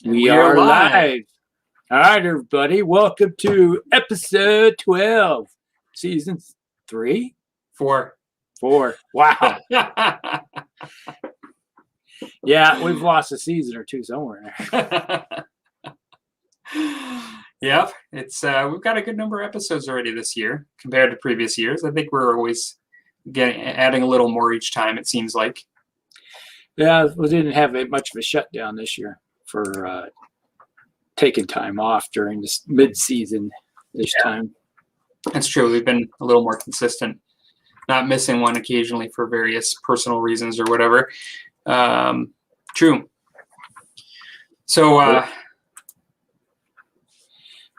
We are live. All right, everybody. Welcome to episode 12, season 3? 4. 4. Wow. Yeah, we've lost a season or two somewhere. Yep. It's we've got a good number of episodes already this year compared to previous years. I think we're always adding a little more each time, it seems like. Yeah, we didn't have much of a shutdown this year for taking time off during this mid-season this time. That's true. We've been a little more consistent, not missing one occasionally for various personal reasons or whatever. True. So,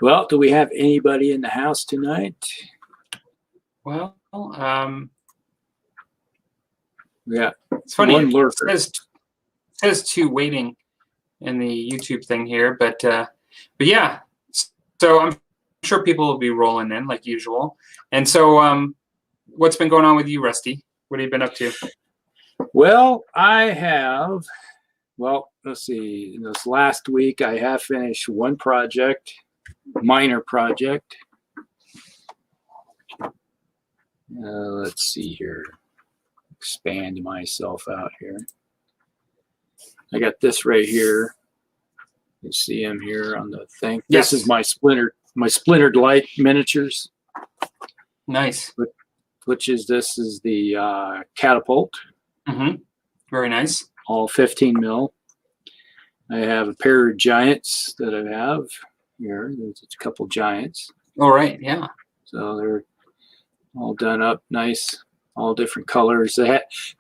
well, do we have anybody in the house tonight? Well, yeah, it's funny. One lurker. It says 2 waiting in the YouTube thing here, but yeah. So I'm sure people will be rolling in like usual. And so, what's been going on with you, Rusty? What have you been up to? Well, let's see. In this last week, I have finished one project, minor project. Let's see here. Expand myself out here. I got this right here. You see him here on the thing. Yes. This is my splintered light miniatures. Nice. This is the catapult. Mm-hmm. Very nice. All 15 mil. I have a pair of giants that I have here. There's a couple giants. All right. Yeah. So they're all done up nice, all different colors.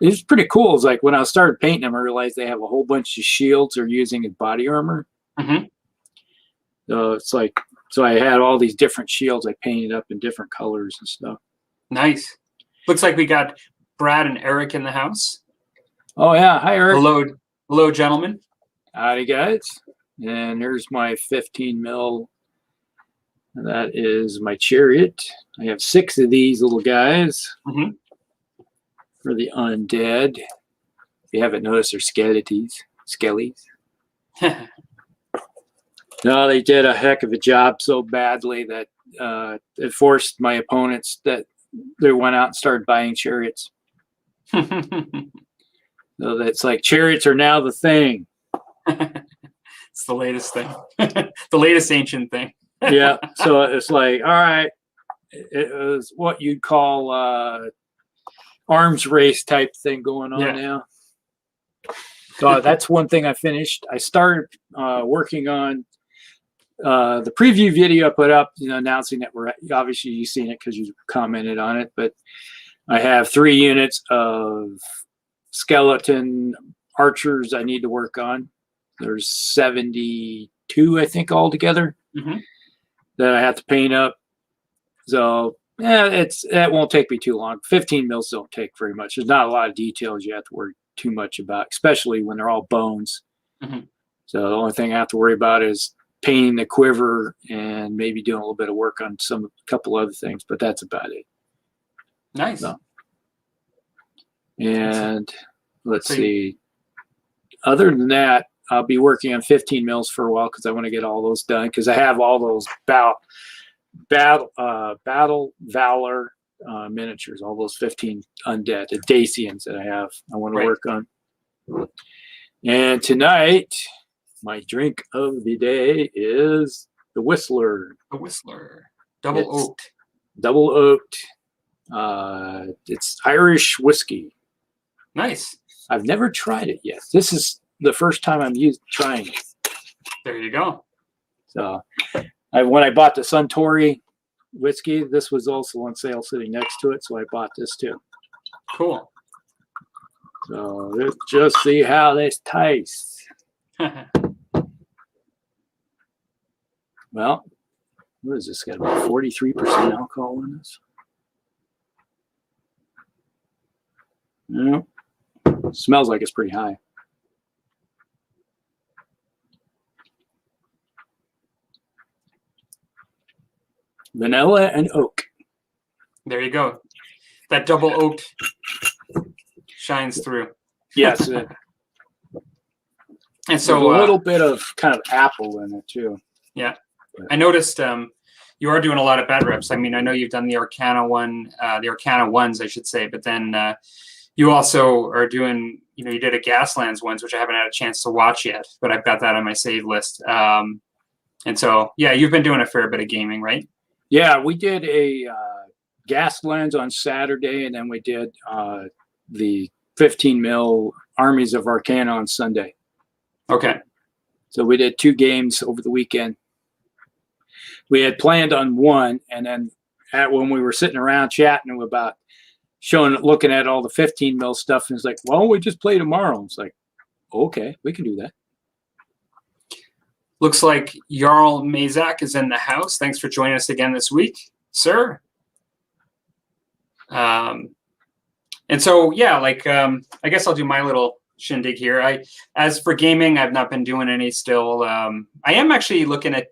It's pretty cool. It's like when I started painting them, I realized they have a whole bunch of shields they're using as body armor. Mm-hmm. So I had all these different shields I painted up in different colors and stuff. Nice. Looks like we got Brad and Eric in the house. Oh yeah, hi Eric. Hello, gentlemen. Howdy guys. And here's my 15 mil. That is my chariot. I have 6 of these little guys for the undead. If you haven't noticed, they're skellies. No, they did a heck of a job so badly that it forced my opponents that they went out and started buying chariots. So that's like chariots are now the thing. It's the latest thing. The latest ancient thing. Yeah. So it's like, all right, it was what you'd call arms race type thing going on now. So that's one thing I finished. I started working on the preview video I put up, announcing that we're obviously you've seen it because you commented on it, but I have 3 units of skeleton archers I need to work on. There's 72, I think, altogether that I have to paint up. So yeah, it won't take me too long. 15 mils don't take very much. There's not a lot of details you have to worry too much about, especially when they're all bones. So the only thing I have to worry about is painting the quiver and maybe doing a little bit of work on a couple other things, but that's about it. Nice. So, and let's see. Other than that, I'll be working on 15 mils for a while because I want to get all those done because I have all those battle valor miniatures, all those 15 undead, the Dacians that I want to work on. And tonight, my drink of the day is the Whistler. The Whistler. Double oaked. It's Irish whiskey. Nice. I've never tried it yet. This is the first time I'm trying it. There you go. So when I bought the Suntory whiskey, this was also on sale sitting next to it, so I bought this too. Cool. So let's just see how this tastes. Well, what is this? Got about 43% alcohol in this. No. Smells like it's pretty high. Vanilla and oak. There you go. That double oaked shines through. Yes. And So so a little bit of kind of apple in it too. yeah, I noticed you are doing a lot of bad reps. I mean, I know you've done the Arcana one, the Arcana ones, I should say, but then you also are doing, you know, you did a Gaslands ones, which I haven't had a chance to watch yet, but I've got that on my save list. And so, yeah, you've been doing a fair bit of gaming, right? Yeah, we did a Gaslands on Saturday, and then we did the 15 mil Armies of Arcana on Sunday. Okay. So we did 2 games over the weekend. We had planned on one, and then when we were sitting around chatting about looking at all the 15 mil stuff, and it's like, well, we just play tomorrow. It's like, okay, we can do that. Looks like Jarl Mazak is in the house. Thanks for joining us again this week, sir. And so, yeah, like, I guess I'll do my little shindig here. As for gaming, I've not been doing any still. I am actually looking at,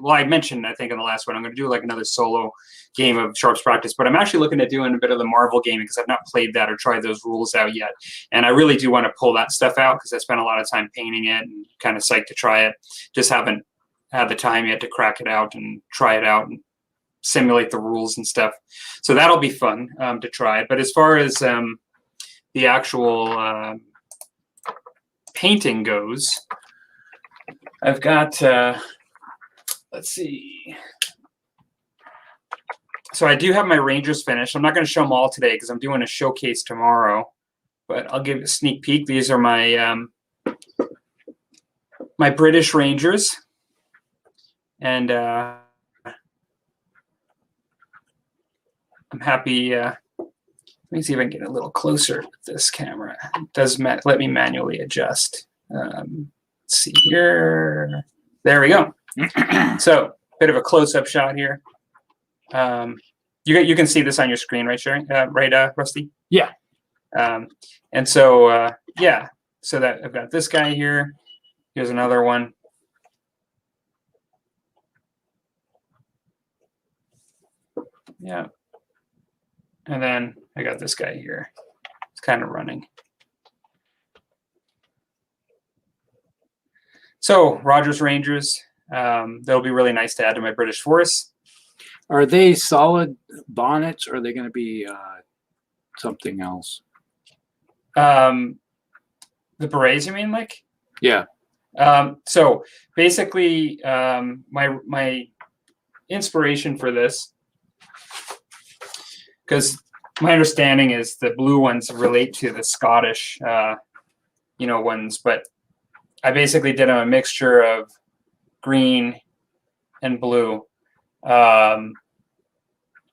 well, I mentioned, I think in the last one, I'm going to do like another solo game of Sharps Practice, but I'm actually looking at doing a bit of the Marvel gaming because I've not played that or tried those rules out yet. And I really do want to pull that stuff out because I spent a lot of time painting it and kind of psyched to try it. Just haven't had the time yet to crack it out and try it out and simulate the rules and stuff. So that'll be fun to try. But as far as the actual painting goes, I've got, let's see. So I do have my Rangers finished. I'm not going to show them all today because I'm doing a showcase tomorrow, but I'll give a sneak peek. These are my my British Rangers, and I'm happy. Let me see if I can get a little closer with this camera. It does let me manually adjust. Let's see here. There we go. So bit of a close-up shot here. You can see this on your screen, right, Sherry? Right, Rusty? Yeah. And so, yeah, so that I've got this guy here. Here's another one. Yeah. And then I got this guy here. It's kind of running. So Rogers Rangers, that'll be really nice to add to my British Force. Are they solid bonnets, or are they going to be something else? The berets, you mean, like? Yeah. So basically, my inspiration for this, because my understanding is the blue ones relate to the Scottish, ones, but I basically did a mixture of green and blue,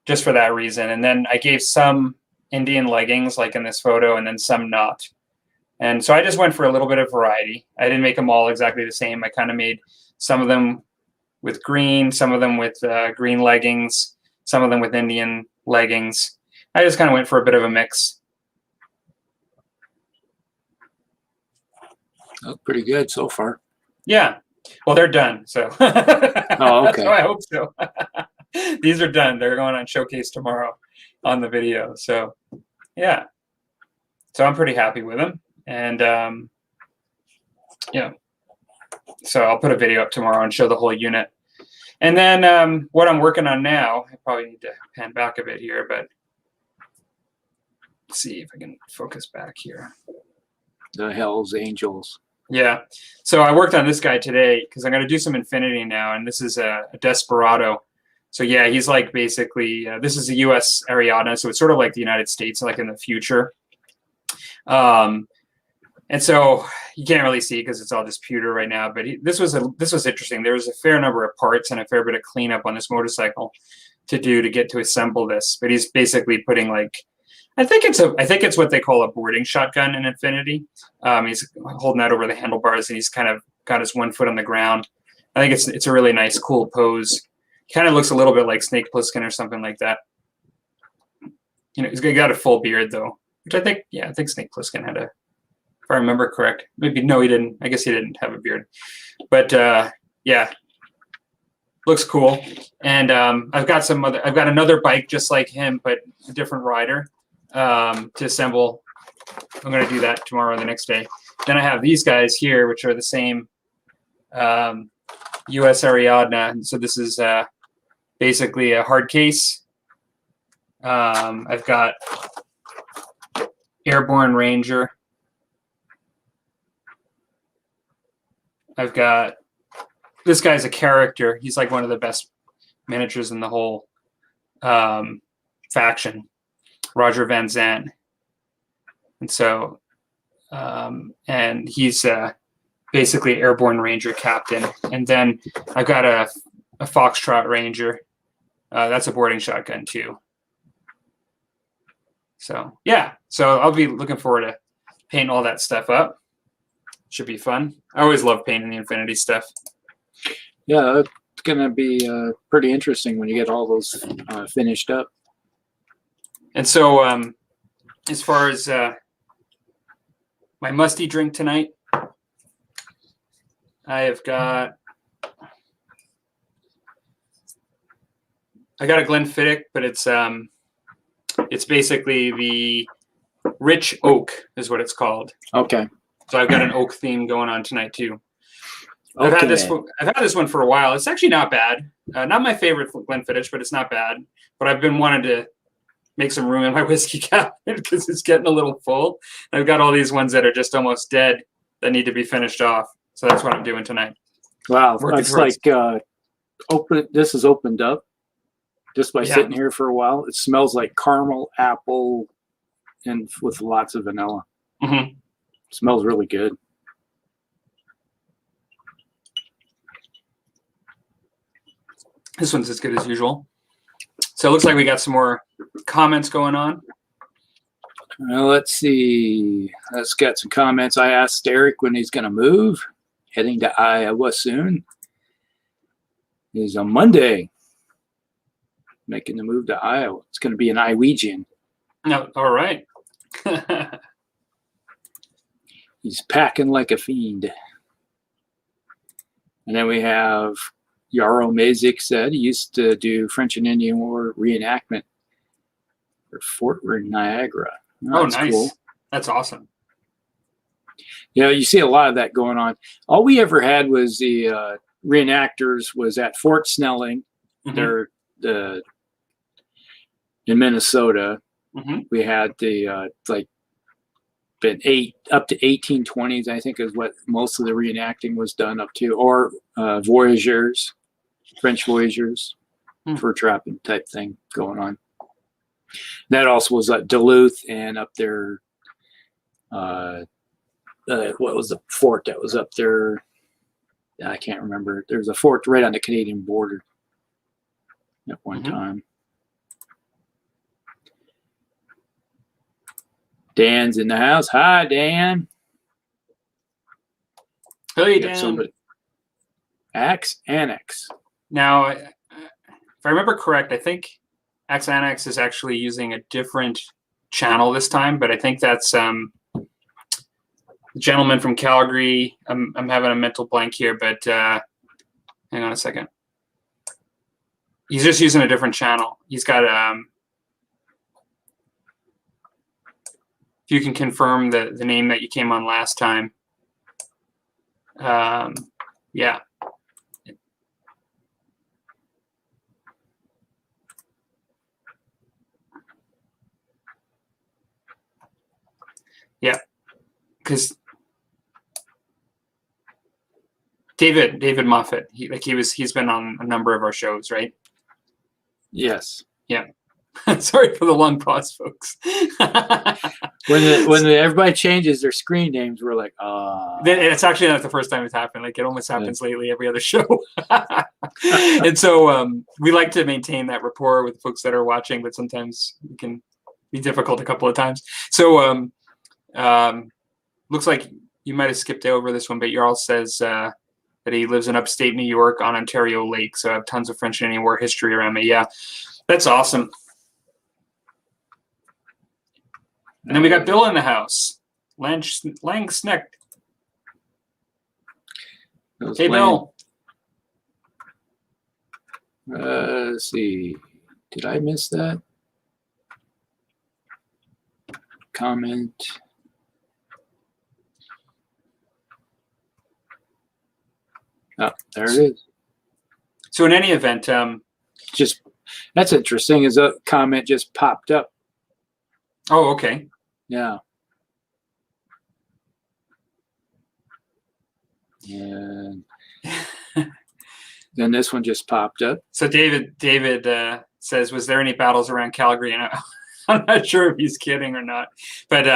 just for that reason. And then I gave some Indian leggings, like in this photo, and then some not. And so I just went for a little bit of variety. I didn't make them all exactly the same. I kind of made some of them with green, some of them with green leggings, some of them with Indian leggings. I just kind of went for a bit of a mix. Oh, pretty good so far. Yeah. Well, they're done. So, oh, okay. So I hope so. These are done. They're going on showcase tomorrow on the video. So, yeah. So I'm pretty happy with them. And, so I'll put a video up tomorrow and show the whole unit. And then what I'm working on now, I probably need to pan back a bit here, but let's see if I can focus back here. The Hells Angels. Yeah. So I worked on this guy today because I'm going to do some Infinity now, and this is a Desperado. So yeah, he's like basically, this is a U.S. Ariadna, so it's sort of like the United States, like in the future. And so you can't really see because it's all just pewter right now. But this was interesting. There was a fair number of parts and a fair bit of cleanup on this motorcycle to do to get to assemble this. But he's basically putting like, I think it's what they call a boarding shotgun in Infinity. He's holding that over the handlebars, and he's kind of got his one foot on the ground. I think it's a really nice, cool pose. He kind of looks a little bit like Snake Plissken or something like that. You know, he's got a full beard though, which I think Snake Plissken had a. If I remember correct, maybe no, he didn't. I guess he didn't have a beard, but yeah, looks cool. And I've got another bike just like him, but a different rider to assemble. I'm going to do that tomorrow or the next day. then I have these guys here, which are the same U.S. Ariadna. And so this is basically a hard case. I've got Airborne Ranger. I've got this guy's a character. He's like one of the best miniatures in the whole faction, Roger Van Zant. And so, and he's basically Airborne Ranger captain. And then I've got a Foxtrot Ranger. That's a boarding shotgun too. So yeah, so I'll be looking forward to painting all that stuff up. Should be fun. I always love painting the Infinity stuff. Yeah, it's gonna be pretty interesting when you get all those finished up. And so, as far as my musty drink tonight, I got a Glenfiddich, but it's basically the Rich Oak is what it's called. Okay. So I've got an oak theme going on tonight too. Okay. I've had this one for a while. It's actually not bad. Not my favorite Glenfiddich, but it's not bad. But I've been wanting to make some room in my whiskey cabinet because it's getting a little full. I've got all these ones that are just almost dead that need to be finished off. So that's what I'm doing tonight. Wow, it's like this is opened up just by sitting here for a while. It smells like caramel, apple, and with lots of vanilla. Mm-hmm. It smells really good. This one's as good as usual. So it looks like we got some more comments going on. Well, let's see. Let's get some comments. I asked Eric when he's going to move. Heading to Iowa soon. He's on Monday. Making the move to Iowa. It's going to be an Iowegian. No, all right. He's packing like a fiend. And then we have Yarrow Mazik said he used to do French and Indian War reenactment for Fort Niagara. Oh, nice. Cool. That's awesome. You know, you see a lot of that going on. All we ever had was the reenactors was at Fort Snelling. Mm-hmm. They're in Minnesota. Mm-hmm. We had the up to 1820s, I think, is what most of the reenacting was done up to, or voyageurs, French voyageurs, fur trapping type thing going on. That also was at Duluth and up there. What was the fort that was up there? I can't remember. There's a fort right on the Canadian border at one time. Dan's in the house. Hi, Dan. Hey, Dan. Axe Annex. Now, if I remember correct, I think Axe Annex is actually using a different channel this time, but I think that's the gentleman from Calgary. I'm having a mental blank here, but hang on a second. He's just using a different channel. He's got if you can confirm the name that you came on last time. Yeah. Yeah, because David Moffat, he's been on a number of our shows, right? Yes. Yeah. Sorry for the long pause, folks. when everybody changes their screen names, we're like, It's actually not the first time it's happened. Like, it almost happens lately every other show. And so we like to maintain that rapport with folks that are watching, but sometimes it can be difficult a couple of times. So looks like you might have skipped over this one, but Jarl says that he lives in upstate New York on Ontario Lake. So I have tons of French and Indian War history around me. Yeah, that's awesome. And then we got Bill in the house. Lang Sneck. Hey, Bill. Let's see. Did I miss that? Comment. Oh, there it is. So in any event, Just that's interesting. Is a comment just popped up? oh, okay. Yeah. And then this one just popped up. So David says, was there any battles around Calgary? And I'm not sure if he's kidding or not, but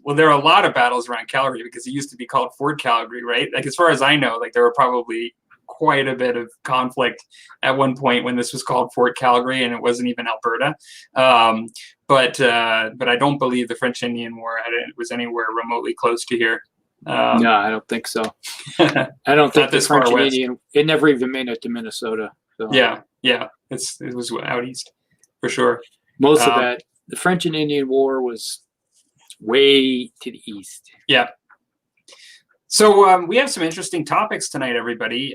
well, there are a lot of battles around Calgary because it used to be called Fort Calgary, right? Like as far as I know, like there were probably quite a bit of conflict at one point when this was called Fort Calgary and it wasn't even Alberta. But I don't believe the French Indian War was anywhere remotely close to here. No, I don't think so. I don't think the French and west. Indian. It never even made it to Minnesota. So. Yeah, it was out east for sure. Most of that, the French and Indian War was way to the east. Yeah. So we have some interesting topics tonight, everybody.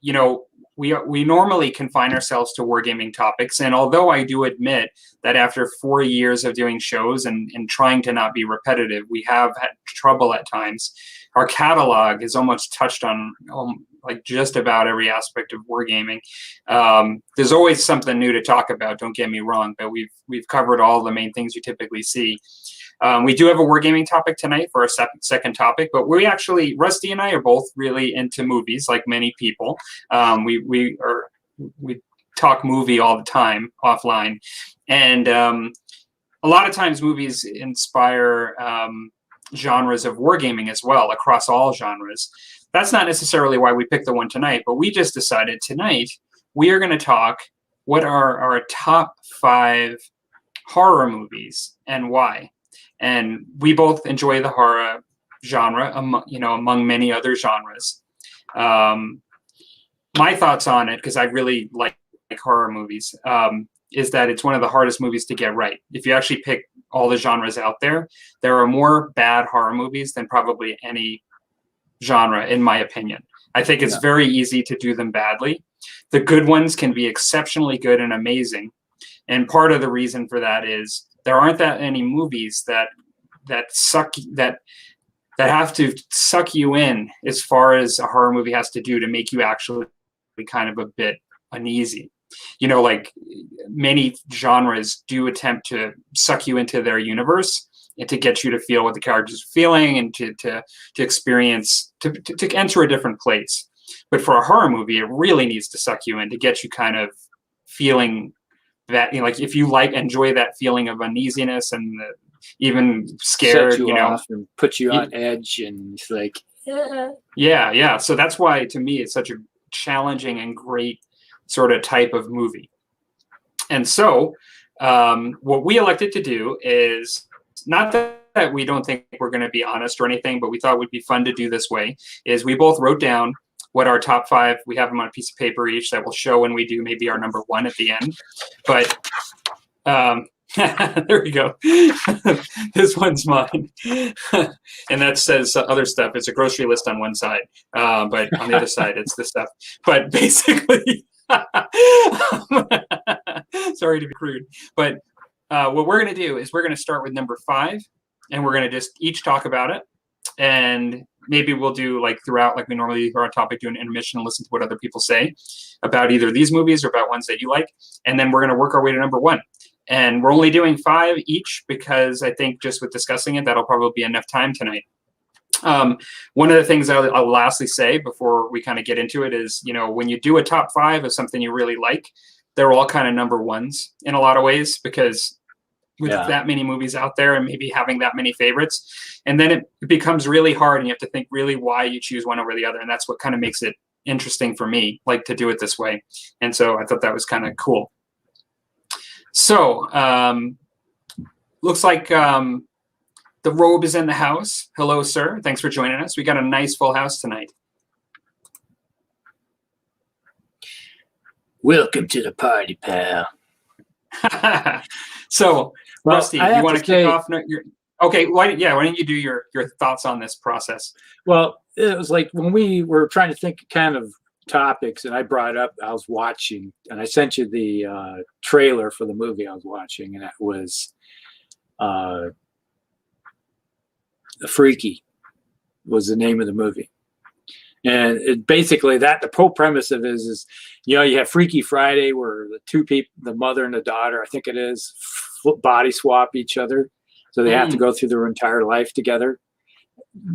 You know, we normally confine ourselves to wargaming topics, and although I do admit that after 4 years of doing shows and trying to not be repetitive, we have had trouble at times. Our catalog is almost touched on like just about every aspect of wargaming. There's always something new to talk about, don't get me wrong, but we've covered all the main things you typically see. We do have a wargaming topic tonight for our second topic, but we actually, Rusty and I are both really into movies, like many people. We talk movie all the time offline, and a lot of times movies inspire genres of wargaming as well, across all genres. That's not necessarily why we picked the one tonight, but we just decided tonight we are going to talk what are our top 5 horror movies and why. And we both enjoy the horror genre, among many other genres. My thoughts on it, because I really like horror movies, is that it's one of the hardest movies to get right. If you actually pick all the genres out there, there are more bad horror movies than probably any genre, in my opinion. I think it's very easy to do them badly. The good ones can be exceptionally good and amazing. And part of the reason for that is there aren't that many movies that have to suck you in as far as a horror movie has to do to make you actually kind of a bit uneasy. You know, like many genres do attempt to suck you into their universe and to get you to feel what the characters are feeling and to experience, to enter a different place. But for a horror movie, it really needs to suck you in to get you kind of feeling that, like if you enjoy that feeling of uneasiness and even scared, set you off and put you on edge, and it's like yeah. So that's why to me it's such a challenging and great sort of type of movie. And so what we elected to do is, not that we don't think we're going to be honest or anything, but we thought it would be fun to do this way, is we both wrote down what our top 5, we have them on a piece of paper each that will show when we do maybe our number 1 at the end. But there we go. This one's mine. And that says other stuff. It's a grocery list on one side, but on the other side, it's this stuff. But basically, sorry to be crude, but what we're going to do is we're going to start with number 5, and we're going to just each talk about it. And maybe we'll do like throughout, like we normally do our topic, do an intermission and listen to what other people say about either these movies or about ones that you like. And then we're going to work our way to number 1. And we're only doing 5 each because I think just with discussing it, that'll probably be enough time tonight. One of the things I'll lastly say before we kind of get into it is, you know, when you do a top 5 of something you really like, they're all kind of number 1s in a lot of ways, because with that many movies out there and maybe having that many favorites, and then it becomes really hard and you have to think really why you choose one over the other. And that's what kind of makes it interesting for me, like to do it this way. And so I thought that was kind of cool. So looks like the Robe is in the house. Hello, sir. Thanks for joining us. We got a nice full house tonight. welcome to the party, pal. So, Well, Rusty, I you have want to to kick say- off? Okay, why don't you do your thoughts on this process? Well, it was like when we were trying to think kind of topics, and I brought up, I was watching, and I sent you the trailer for the movie I was watching, and it was Freaky was the name of the movie. And basically the whole premise of it is, you know, you have Freaky Friday where the two people, the mother and the daughter, I think it is, body swap each other. So they have to go through their entire life together.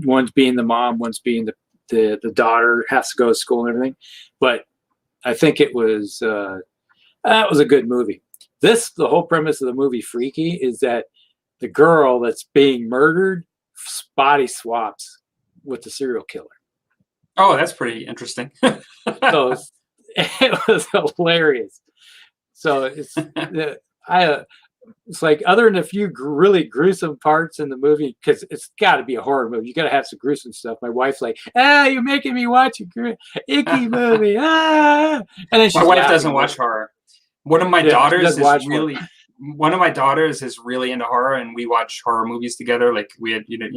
One's being the mom, one's being the daughter, has to go to school and everything. But I think it was, that was a good movie. The whole premise of the movie Freaky is that the girl that's being murdered body swaps with the serial killer. Oh, that's pretty interesting. So it was hilarious. So it's like, other than a few really gruesome parts in the movie, because it's got to be a horror movie, you got to have some gruesome stuff. My wife's like, you're making me watch a icky movie. And then my wife doesn't watch horror. One of my daughters is really into horror, and we watch horror movies together. Like we had, you know,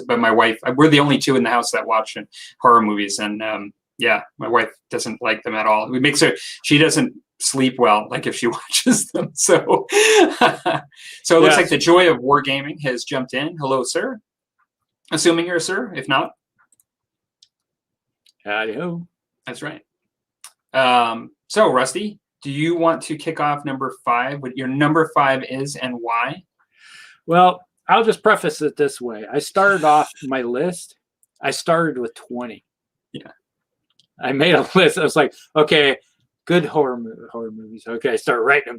but my wife, we're the only two in the house that watch horror movies, and my wife doesn't like them at all. It makes her, she doesn't sleep well, like if she watches them. So, so it looks like the joy of wargaming has jumped in. Hello, sir. Assuming you're a sir, if not, howdy-ho. That's right. So Rusty, do you want to kick off number 5? What your number 5 is and why? Well, I'll just preface it this way. I started off my list. I started with 20. Yeah. I made a list. I was like, okay, good horror movies. Okay, I start writing them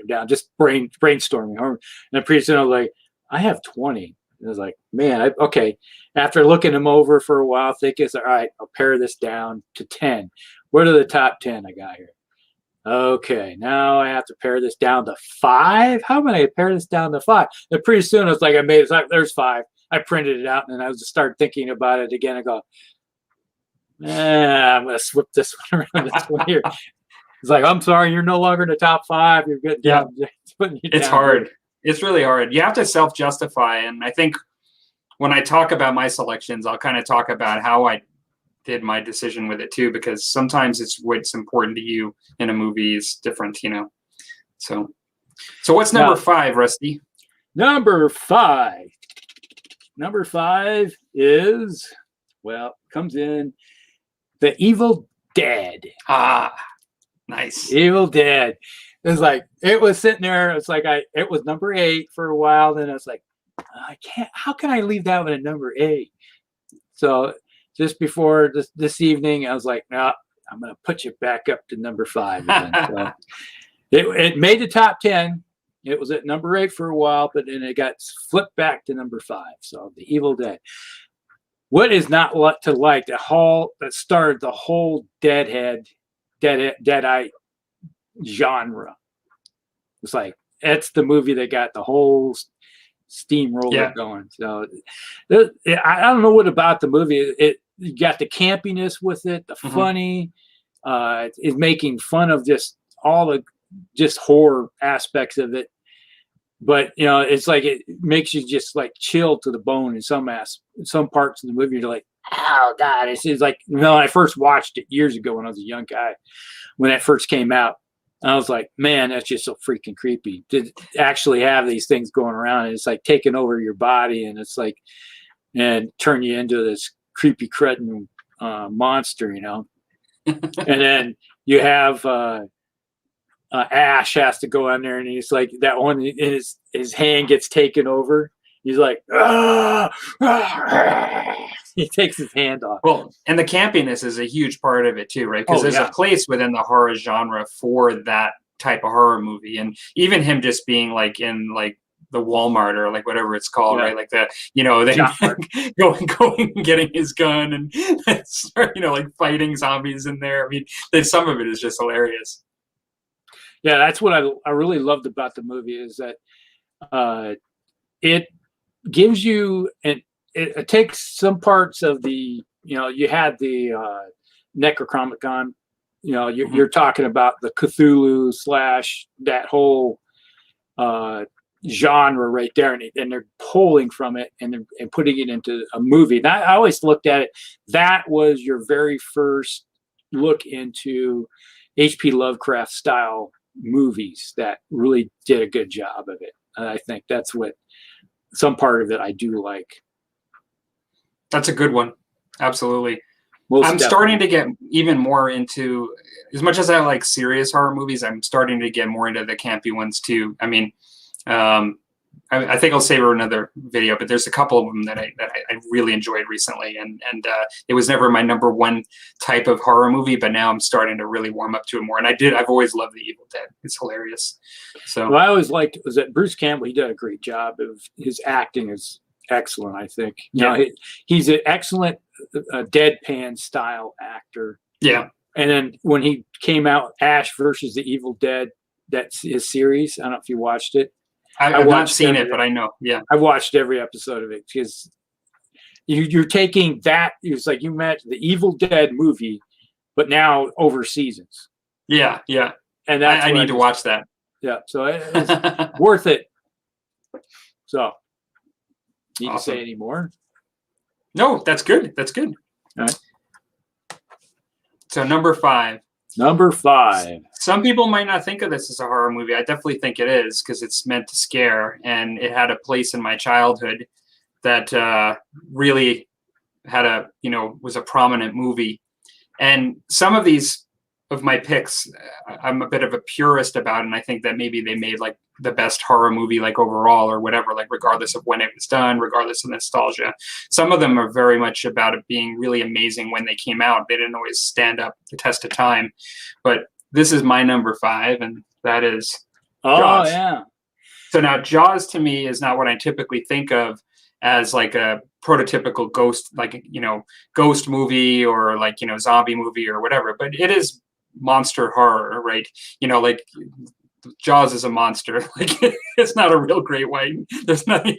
down, just brainstorming. And pretty soon I was like, I have 20. And I was like, man, okay. After looking them over for a while, thinking, all right, I'll pare this down to 10. What are the top 10 I got here? Okay, now I have to pare this down to 5. How am I going to pare this down to 5? And pretty soon I was like, there's 5. I printed it out, and I just started thinking about it again. I go, I'm going to swip this one around this one here. It's like, I'm sorry, you're no longer in the top 5. You're good. Yeah, it's hard. It's really hard. You have to self-justify, and I think when I talk about my selections, I'll kind of talk about how I did my decision with it too, because sometimes what's important to you in a movie is different, you know. So what's number 5, Rusty? Number 5 is, comes in The Evil Dead. Nice. Evil Dead. It's like, it was sitting there. It's like, it was number 8 for a while. Then I was like, how can I leave that one at number 8? So just before this evening, I was like, no, I'm going to put you back up to number 5 again. So it made the top 10. It was at number 8 for a while, but then it got flipped back to number 5. So The Evil Dead. What is not to like that started the whole Deadeye genre? It's like, it's the movie that got the whole steamroller going. So I don't know what about the movie. You got the campiness with it, the funny, is making fun of just all the horror aspects of it. But you know, it's like, it makes you just like chill to the bone in some parts of the movie. You're like, oh God! It's like, when I first watched it years ago when I was a young guy, when it first came out, I was like, man, that's just so freaking creepy to actually have these things going around. And it's like taking over your body, and it's like, and turn you into this creepy cretin monster, you know. And then you have Ash has to go on there, and he's like, that one, and his hand gets taken over. He's like, he takes his hand off. Well, and the campiness is a huge part of it too, right? Because there's a place within the horror genre for that type of horror movie, and even him just being like in like the Walmart or like whatever it's called, right? Like the, you know, then going and getting his gun and you know, like fighting zombies in there. I mean, some of it is just hilarious. Yeah, that's what I really loved about the movie, is that it gives you, and it takes some parts of the, you know, you had the Necronomicon, you know, you're talking about the Cthulhu / that whole genre right there, and they're pulling from it and putting it into a movie. And I always looked at it, that was your very first look into H.P. Lovecraft style movies that really did a good job of it. And I think that's what some part of it I do like. That's a good one. Absolutely. I'm starting to get even more into, as much as I like serious horror movies, I'm starting to get more into the campy ones too. I mean, I think I'll save her another video, but there's a couple of them that I really enjoyed recently, and it was never my number one type of horror movie, but now I'm starting to really warm up to it more. And I've always loved The Evil Dead. It's hilarious. So what I always liked was that Bruce Campbell. He did a great job of his acting is excellent. I think he's an excellent deadpan style actor. Yeah. And then when he came out, Ash versus the Evil Dead, that's his series. I don't know if you watched it. I've not seen it, but I know. Yeah, I watched every episode of it because you're taking that. It's like you met the Evil Dead movie, but now over seasons. Yeah, yeah. And that's I need to watch that. Yeah, so it's worth it. So, need to say any more? No, that's good. That's good. All right. So number 5. Number 5. Some people might not think of this as a horror movie. I definitely think it is because it's meant to scare, and it had a place in my childhood that really had was a prominent movie. And some of these of my picks, I'm a bit of a purist about, and I think that maybe they made like the best horror movie like overall or whatever, like regardless of when it was done, regardless of nostalgia. Some of them are very much about it being really amazing when they came out. They didn't always stand up the test of time, but this is my number 5, and that is Jaws. Yeah. So now Jaws to me is not what I typically think of as like a prototypical ghost, like, ghost movie or like, zombie movie or whatever, but it is monster horror, right? Like Jaws is a monster. Like it's not a real great white. There's nothing,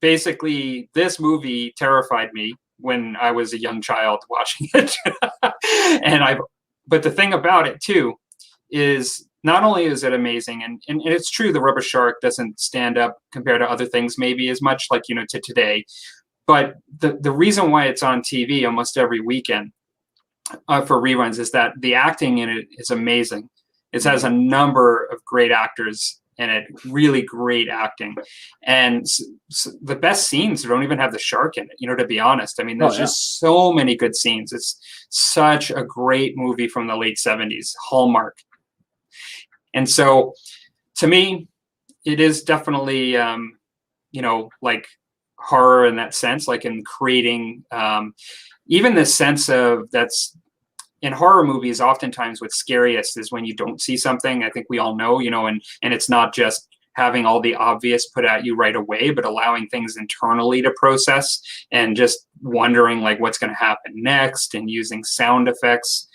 basically this movie terrified me when I was a young child watching it. But the thing about it too is not only is it amazing, and it's true the rubber shark doesn't stand up compared to other things maybe as much like, to today, but the reason why it's on TV almost every weekend for reruns is that the acting in it is amazing. It has a number of great actors in it, really great acting. And the best scenes don't even have the shark in it, to be honest. I mean, there's just so many good scenes. It's such a great movie from the late 70s, Hallmark. And so to me, it is definitely, like horror in that sense, like in creating even the sense of that's in horror movies, oftentimes what's scariest is when you don't see something. I think we all know, and it's not just having all the obvious put at you right away, but allowing things internally to process and just wondering like what's going to happen next and using sound effects.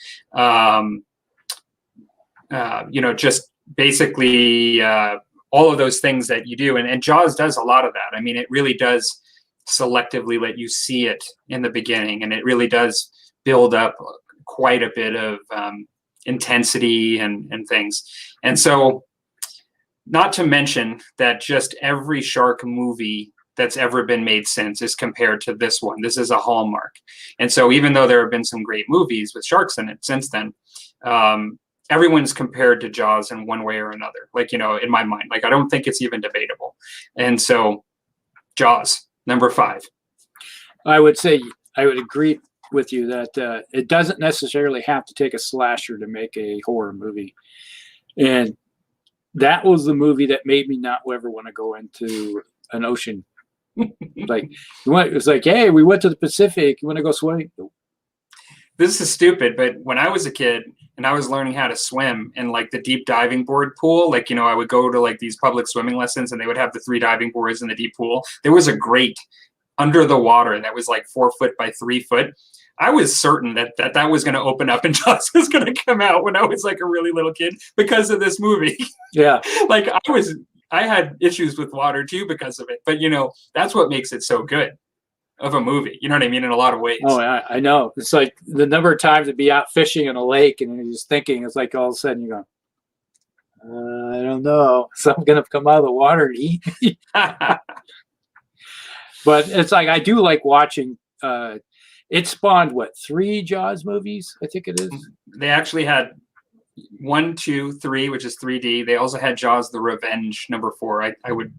Just basically all of those things that you do. And Jaws does a lot of that. I mean, it really does selectively let you see it in the beginning, and it really does build up quite a bit of intensity and things. And so not to mention that just every shark movie that's ever been made since is compared to this one. This is a Hallmark. And so even though there have been some great movies with sharks in it since then, everyone's compared to Jaws in one way or another, like, in my mind. Like, I don't think it's even debatable. And so Jaws, number 5. I would say I would agree with you that it doesn't necessarily have to take a slasher to make a horror movie. And that was the movie that made me not ever want to go into an ocean. Like, it was like, hey, we went to the Pacific. You want to go swimming? This is stupid, but when I was a kid and I was learning how to swim in like the deep diving board pool, like, I would go to like these public swimming lessons and they would have the 3 diving boards in the deep pool. There was a grate under the water that was like 4 foot by 3 foot. I was certain that was going to open up and Jaws was going to come out when I was like a really little kid because of this movie. Yeah. Like I had issues with water too because of it, but that's what makes it so good of a movie. You know what I mean? In a lot of ways. Oh, I know. It's like the number of times to be out fishing in a lake and you're just thinking, it's like all of a sudden you go, I don't know. Something's going to come out of the water and eat me. But it's like, I do like watching, it spawned 3 Jaws movies? I think it is. They actually had 1, 2, 3, which is 3D. They also had Jaws: The Revenge, number 4. I would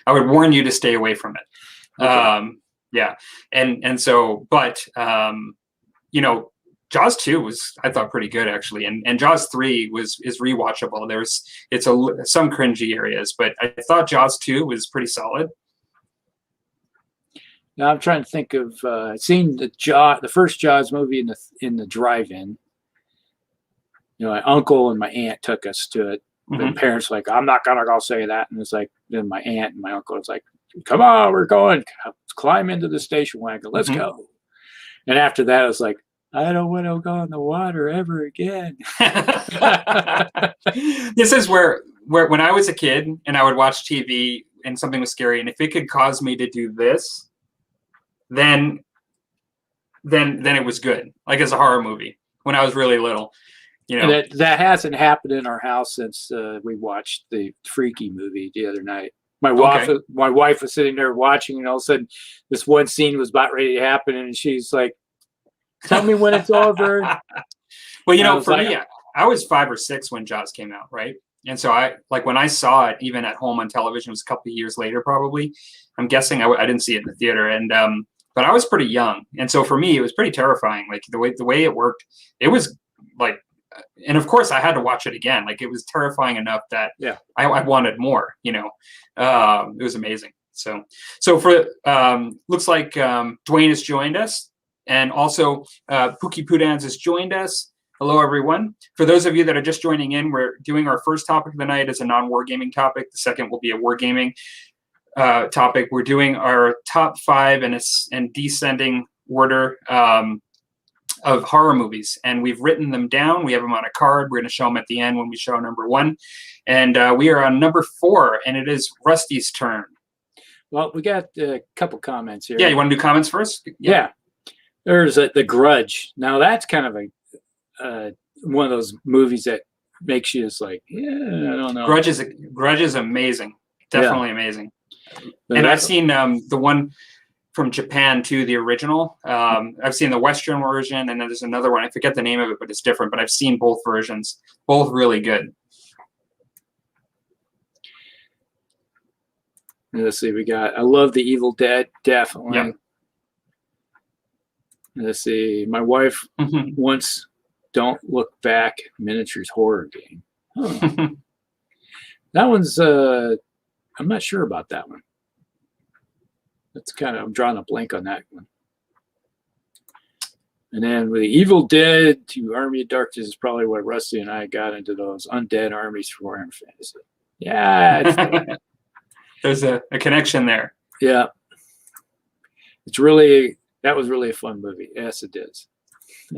warn you to stay away from it. Okay. Yeah. And so, but, you know, Jaws 2 was, I thought, pretty good actually. And Jaws 3 is rewatchable. Some cringy areas, but I thought Jaws 2 was pretty solid. Now I'm trying to think of seeing the first Jaws movie in the drive-in. You know, my uncle and my aunt took us to it. The parents were like, I'm not gonna go say that. And it's like, then my aunt and my uncle was like, come on, we're going. Let's climb into the station wagon. Let's go. And after that, I was like, I don't want to go in the water ever again. This is where when I was a kid and I would watch TV and something was scary, and if it could cause me to do this, then it was good. Like as a horror movie when I was really little. You know, that hasn't happened in our house since we watched the Freaky movie the other night. My wife was sitting there watching, and all of a sudden, this one scene was about ready to happen, and she's like, "Tell me when it's over." Well, you know, for me, I was 5 or 6 when Jaws came out, right? And so when I saw it, even at home on television, it was a couple of years later, probably. I'm guessing I didn't see it in the theater, and but I was pretty young, and so for me, it was pretty terrifying. Like the way it worked, it was like. And of course, I had to watch it again. Like it was terrifying enough that I wanted more. You know, it was amazing. So for looks like Dwayne has joined us, and also Pookie Poodans has joined us. Hello, everyone. For those of you that are just joining in, we're doing our first topic of the night as a non-wargaming topic. The second will be a wargaming topic. We're doing our top 5 and descending order. Of horror movies, and we've written them down. We have them on a card. We're going to show them at the end when we show number 1, and we are on number 4, and it is Rusty's turn. Well, we got a couple comments here. Yeah, you want to do comments first? Yeah. There's The Grudge. Now that's kind of a one of those movies that makes you just like, I don't know. Grudge is amazing, definitely amazing. And I've seen the one from Japan too, the original. I've seen the Western version, and then there's another one. I forget the name of it, but it's different. But I've seen both versions, both really good. Let's see, I love The Evil Dead, definitely. Yep. Let's see, my wife wants Don't Look Back miniatures horror game. Huh. That one's, I'm not sure about that one. That's I'm drawing a blank on that one. And then with The Evil Dead to Army of Darkness is probably what Rusty and I got into those undead armies for Warhammer Fantasy. Yeah. There's a connection there. Yeah. That was really a fun movie. Yes, it is.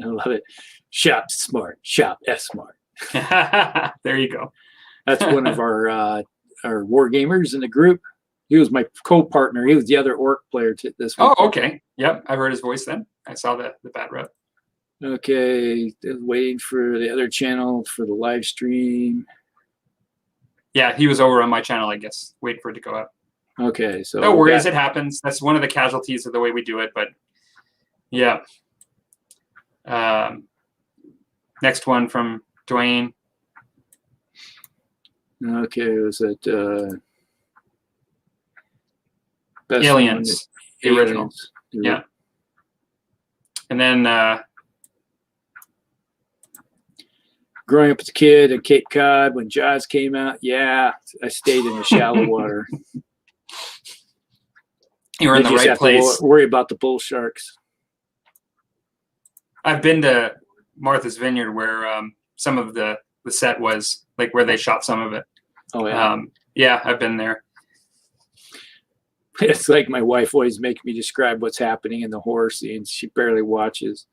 I love it. Shop smart. Shop S-smart. There you go. That's one of our Wargamers in the group. He was my co-partner. He was the other orc player this week. Oh, okay. Yep, I heard his voice then. I saw the bad rep. Okay, waiting for the other channel for the live stream. Yeah, he was over on my channel, I guess. Wait for it to go up. Okay, so no worries, it happens. That's one of the casualties of the way we do it. But yeah. Next one from Dwayne. Okay, was it Aliens, the original. Yeah. And then growing up as a kid in Cape Cod when Jaws came out, I stayed in the shallow water. You were in the right place. Worry about the bull sharks. I've been to Martha's Vineyard where some of the set was, like where they shot some of it. Oh yeah. Yeah, I've been there. It's like my wife always makes me describe what's happening in the horror scenes. She barely watches.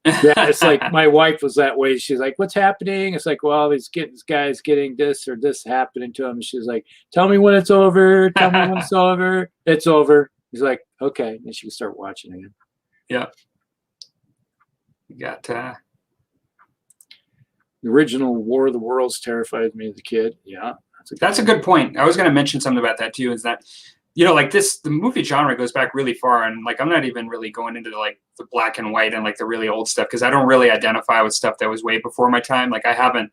Yeah, it's like my wife was that way. She's like, "What's happening?" It's like, "Well, this guy's getting this or this happening to him." And she's like, "Tell me when it's over. Tell me when it's over." It's over. He's like, "Okay," and she can start watching again. Yeah. You got the original War of the Worlds terrified me as a kid. Yeah, that's a good point. I was going to mention something about that too. Is that, you know, like the movie genre goes back really far, and like I'm not even really going into like the black and white and like the really old stuff because I don't really identify with stuff that was way before my time. Like I haven't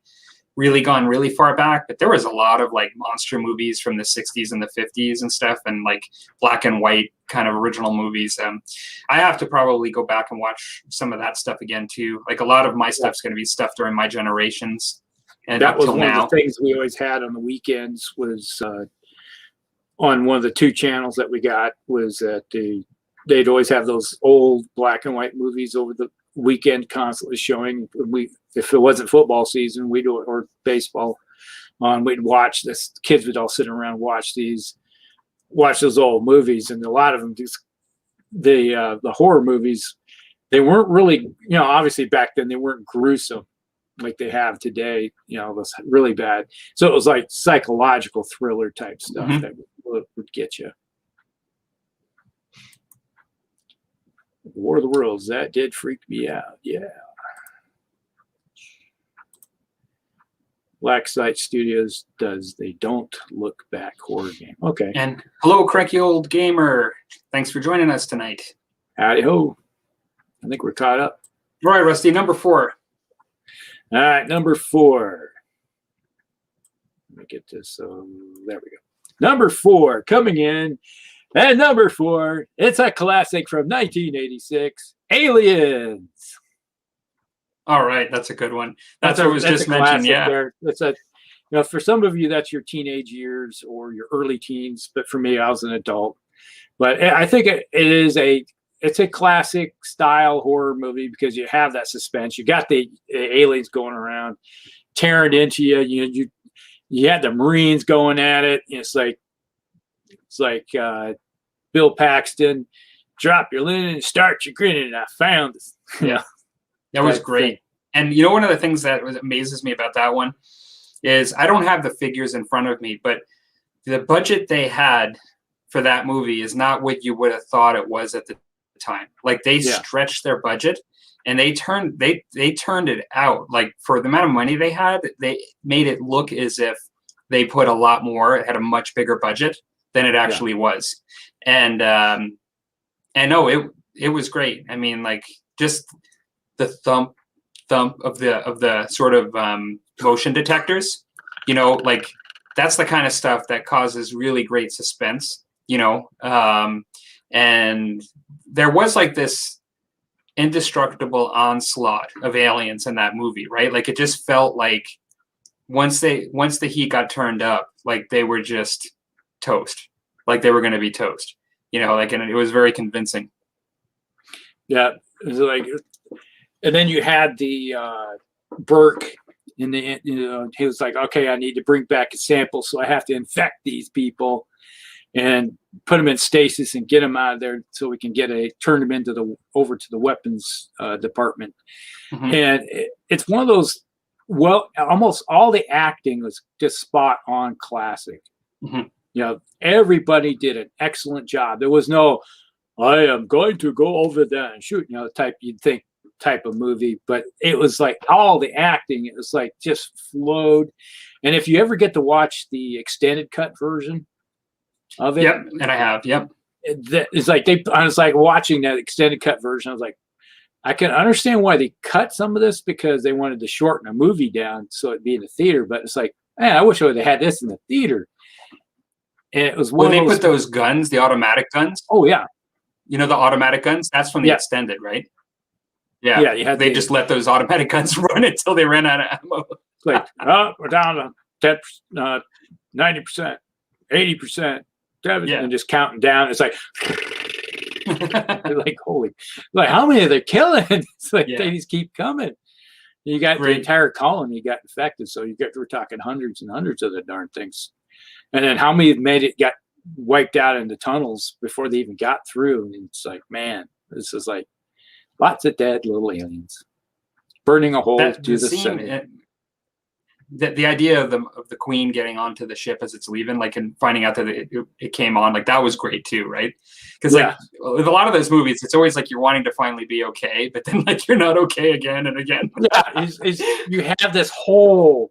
really gone really far back, but there was a lot of like monster movies from the 60s and the 50s and stuff, and like black and white kind of original movies. I have to probably go back and watch some of that stuff again too. Like a lot of my stuff's going to be stuff during my generations. And that up was till one now, of the things we always had on the weekends was on one of the 2 channels that we got was that they'd always have those old black and white movies over the weekend constantly showing. If it wasn't football season, we'd or baseball on, we'd watch this. Kids would all sit around and watch those old movies, and a lot of them just the horror movies, they weren't really, obviously back then they weren't gruesome like they have today. It was really bad. So it was like psychological thriller type stuff that would get you. War of the Worlds, that did freak me out. Yeah. Black Site Studios does They Don't Look Back horror game. Okay. And hello, cranky old gamer. Thanks for joining us tonight. Howdy ho. I think we're caught up. All right, Rusty, number 4. All right, number 4. Let me get this. There we go. Number 4 coming in. And number 4, it's a classic from 1986, Aliens. All right, that's a good one. That's what I was just mentioning. Yeah, there. That's for some of you, that's your teenage years or your early teens. But for me, I was an adult. But I think it's a classic style horror movie because you have that suspense. You got the aliens going around, tearing into you. You had the Marines going at it. It's like Bill Paxton, drop your linen and start your grinning. I found this. Yeah, that was great. And one of the things that amazes me about that one is I don't have the figures in front of me, but the budget they had for that movie is not what you would have thought it was at the time. Like they stretched their budget and they turned it out. Like for the amount of money they had, they made it look as if they put a lot more. It had a much bigger budget than it actually was. And no, it was great. I mean, like just the thump of the sort of motion detectors, like that's the kind of stuff that causes really great suspense, and there was like this indestructible onslaught of aliens in that movie, right? Like it just felt like once the heat got turned up, like they were just toast, like they were going to be toast, like, and it was very convincing. Yeah. It was like, and then you had the Burke in the, he was like, okay, I need to bring back a sample. So I have to infect these people and put them in stasis and get them out of there so we can turn them over to the weapons department. Mm-hmm. And it's one of those, almost all the acting was just spot on classic. Mm-hmm. Everybody did an excellent job. There was no, I am going to go over there and shoot, type of movie, but it was like all the acting, it was like just flowed. And if you ever get to watch the extended cut version of it, and I have, it's like I was like watching that extended cut version. I was like, I can understand why they cut some of this because they wanted to shorten a movie down so it'd be in the theater. But it's like, man, I wish I would have had this in the theater. And it was when they put those guns, the automatic guns. Oh yeah, the automatic guns. That's from the extended, right? Yeah. They just let those automatic guns run until they ran out of ammo. It's like, we're down to 90%, 80%, and just counting down. It's like, like holy, like how many are they killing? It's like they just keep coming. You got the entire colony got infected, so we're talking hundreds and hundreds of the darn things. And then how many got wiped out in the tunnels before they even got through? And it's like, man, this is like lots of dead little aliens burning a hole to the center. The idea of the queen getting onto the ship as it's leaving, like, and finding out that it came on, like that was great too, right? Because like with a lot of those movies, it's always like you're wanting to finally be okay, but then like you're not okay again and again. Yeah, you have this whole,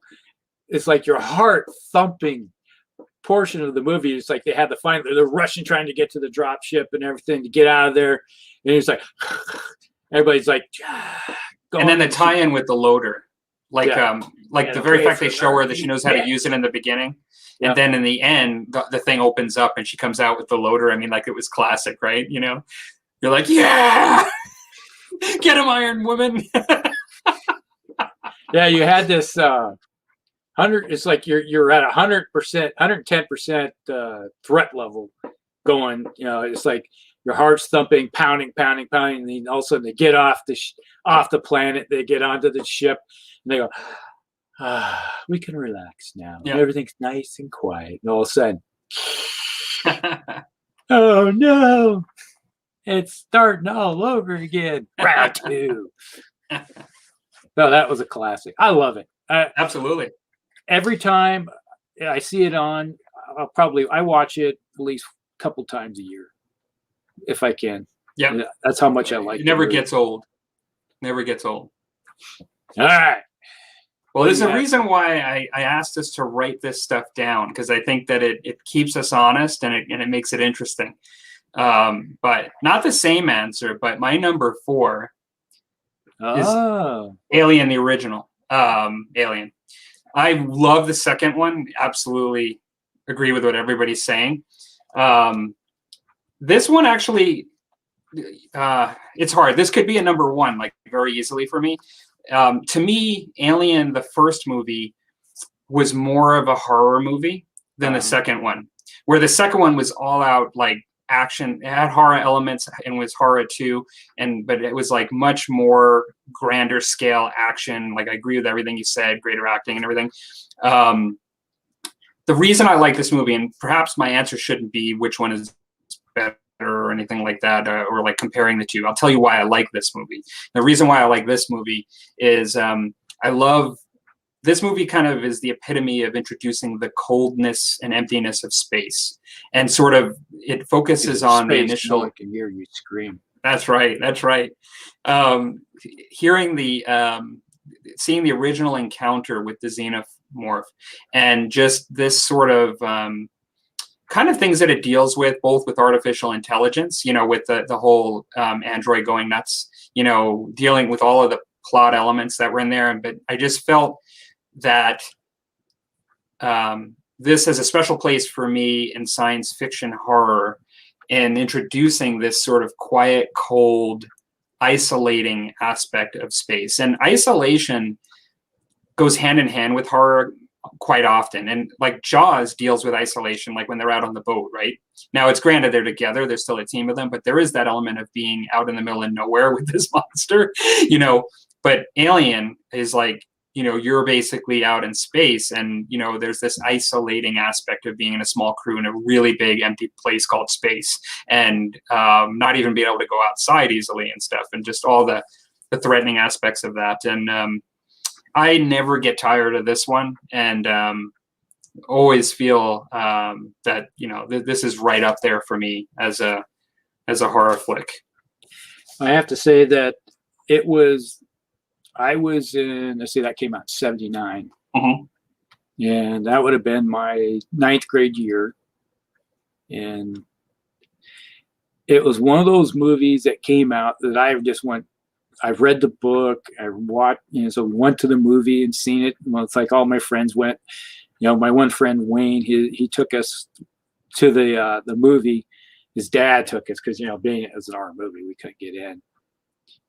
it's like your heart thumping portion of the movie. It's like they're rushing, trying to get to the drop ship and everything to get out of there, and it's like everybody's like, and then the tie-in with the loader. Like like And the very okay, fact they for show her that her, she knows how to use it in the beginning, Yeah. and then in the end, the thing opens up and she comes out with the loader. I mean, like, it was classic, right? You know, you're like, yeah, get him, Iron Woman. Yeah, you had this 100. It's like you're at 100%, 110% threat level going. You know, it's like your heart's thumping, pounding, pounding, pounding. And then all of a sudden they get off the planet. They get onto the ship, and they go, we can relax now. Yeah. Everything's nice and quiet. And all of a sudden, oh no, it's starting all over again. Round 2. No, that was a classic. I love it. Absolutely. Every time I see it on, I watch it at least a couple times a year, if I can. Yeah, that's how much I like it. It never gets old. Never gets old. All right. Well, there's a reason why I asked us to write this stuff down, because I think that it keeps us honest and it makes it interesting. But not the same answer, but my number 4 is Alien, the original. Alien. I love the second one. Absolutely agree with what everybody's saying. This one actually, it's hard. This could be a number 1, like, very easily for me. To me, Alien, the first movie, was more of a horror movie than the second one, where the second one was all out like action. It had horror elements and was horror too, but it was like much more grander scale action. Like, I agree with everything you said, greater acting and everything. The reason I like this movie, and perhaps my answer shouldn't be which one is better or anything like that, or like comparing the two. I'll tell you why I like this movie. The reason why I like this movie is I love this movie. Kind of is the epitome of introducing the coldness and emptiness of space, and sort of it focuses on the initial. No one can hear you scream. That's right. That's right. Hearing seeing the original encounter with the xenomorph, and just this sort of kind of things that it deals with, both with artificial intelligence, you know, with the whole android going nuts, you know, dealing with all of the plot elements that were in there. But I just felt that this has a special place for me in science fiction horror, and introducing this sort of quiet, cold, isolating aspect of space. And isolation goes hand in hand with horror quite often. And like Jaws deals with isolation, like when they're out on the boat, right? Now, it's granted they're together, there's still a team of them, but there is that element of being out in the middle of nowhere with this monster, you know. But Alien is like, you know, you're basically out in space, and, you know, there's this isolating aspect of being in a small crew in a really big empty place called space, and not even being able to go outside easily and stuff, and just all the threatening aspects of that. And I never get tired of this one, and always feel that, you know, this is right up there for me as a horror flick. I have to say that I was in, let's see, that came out in 79. And that would have been my 9th grade year. And it was one of those movies that came out that I've read the book, I watched, you know, so we went to the movie and seen it. Well, it's like all my friends went. You know, my one friend, Wayne, he took us to the movie. His dad took us because, you know, being it was an horror movie, we couldn't get in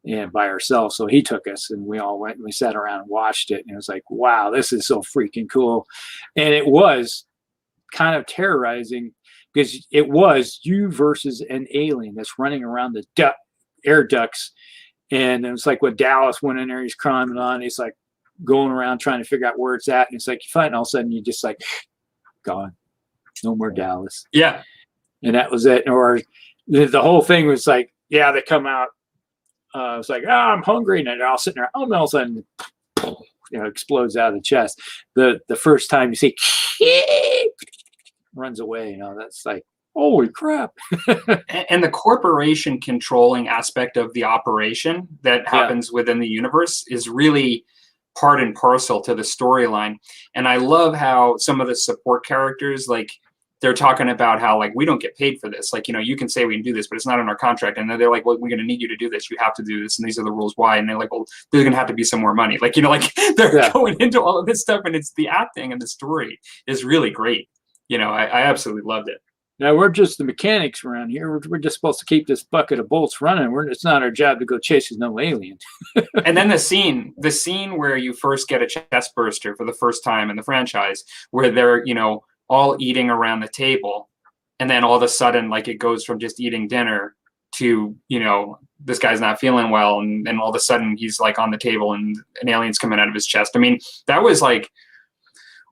and by ourselves. So he took us, and we all went and we sat around and watched it. And it was like, wow, this is so freaking cool. And it was kind of terrorizing because it was you versus an alien that's running around the air ducts. And it was like when Dallas went in there, he's climbing on, he's like going around trying to figure out where it's at. And it's like, you find all of a sudden you just like, gone. No more Dallas. Yeah. And that was it. Or the whole thing was like, yeah, they come out. It's like, I'm hungry, and they're all sitting there. Oh, and all of a sudden, you know, explodes out of the chest. The first time you see, runs away. You know, that's like, holy crap. And the corporation controlling aspect of the operation that happens within the universe is really part and parcel to the storyline. And I love how some of the support characters, like they're talking about how like we don't get paid for this. Like, you know, you can say we can do this, but it's not in our contract. And then they're like, well, we're going to need you to do this. You have to do this, and these are the rules why. And they're like, well, there's going to have to be some more money. Like, you know, like they're going into all of this stuff, and it's the acting and the story is really great. You know, I absolutely loved it. Now we're just the mechanics around here. We're just supposed to keep this bucket of bolts running. It's not our job to go chase no alien. And then the scene where you first get a chest burster for the first time in the franchise, where they're, you know, all eating around the table, and then all of a sudden, like, it goes from just eating dinner to, you know, this guy's not feeling well, and all of a sudden he's like on the table and an alien's coming out of his chest. I mean, that was like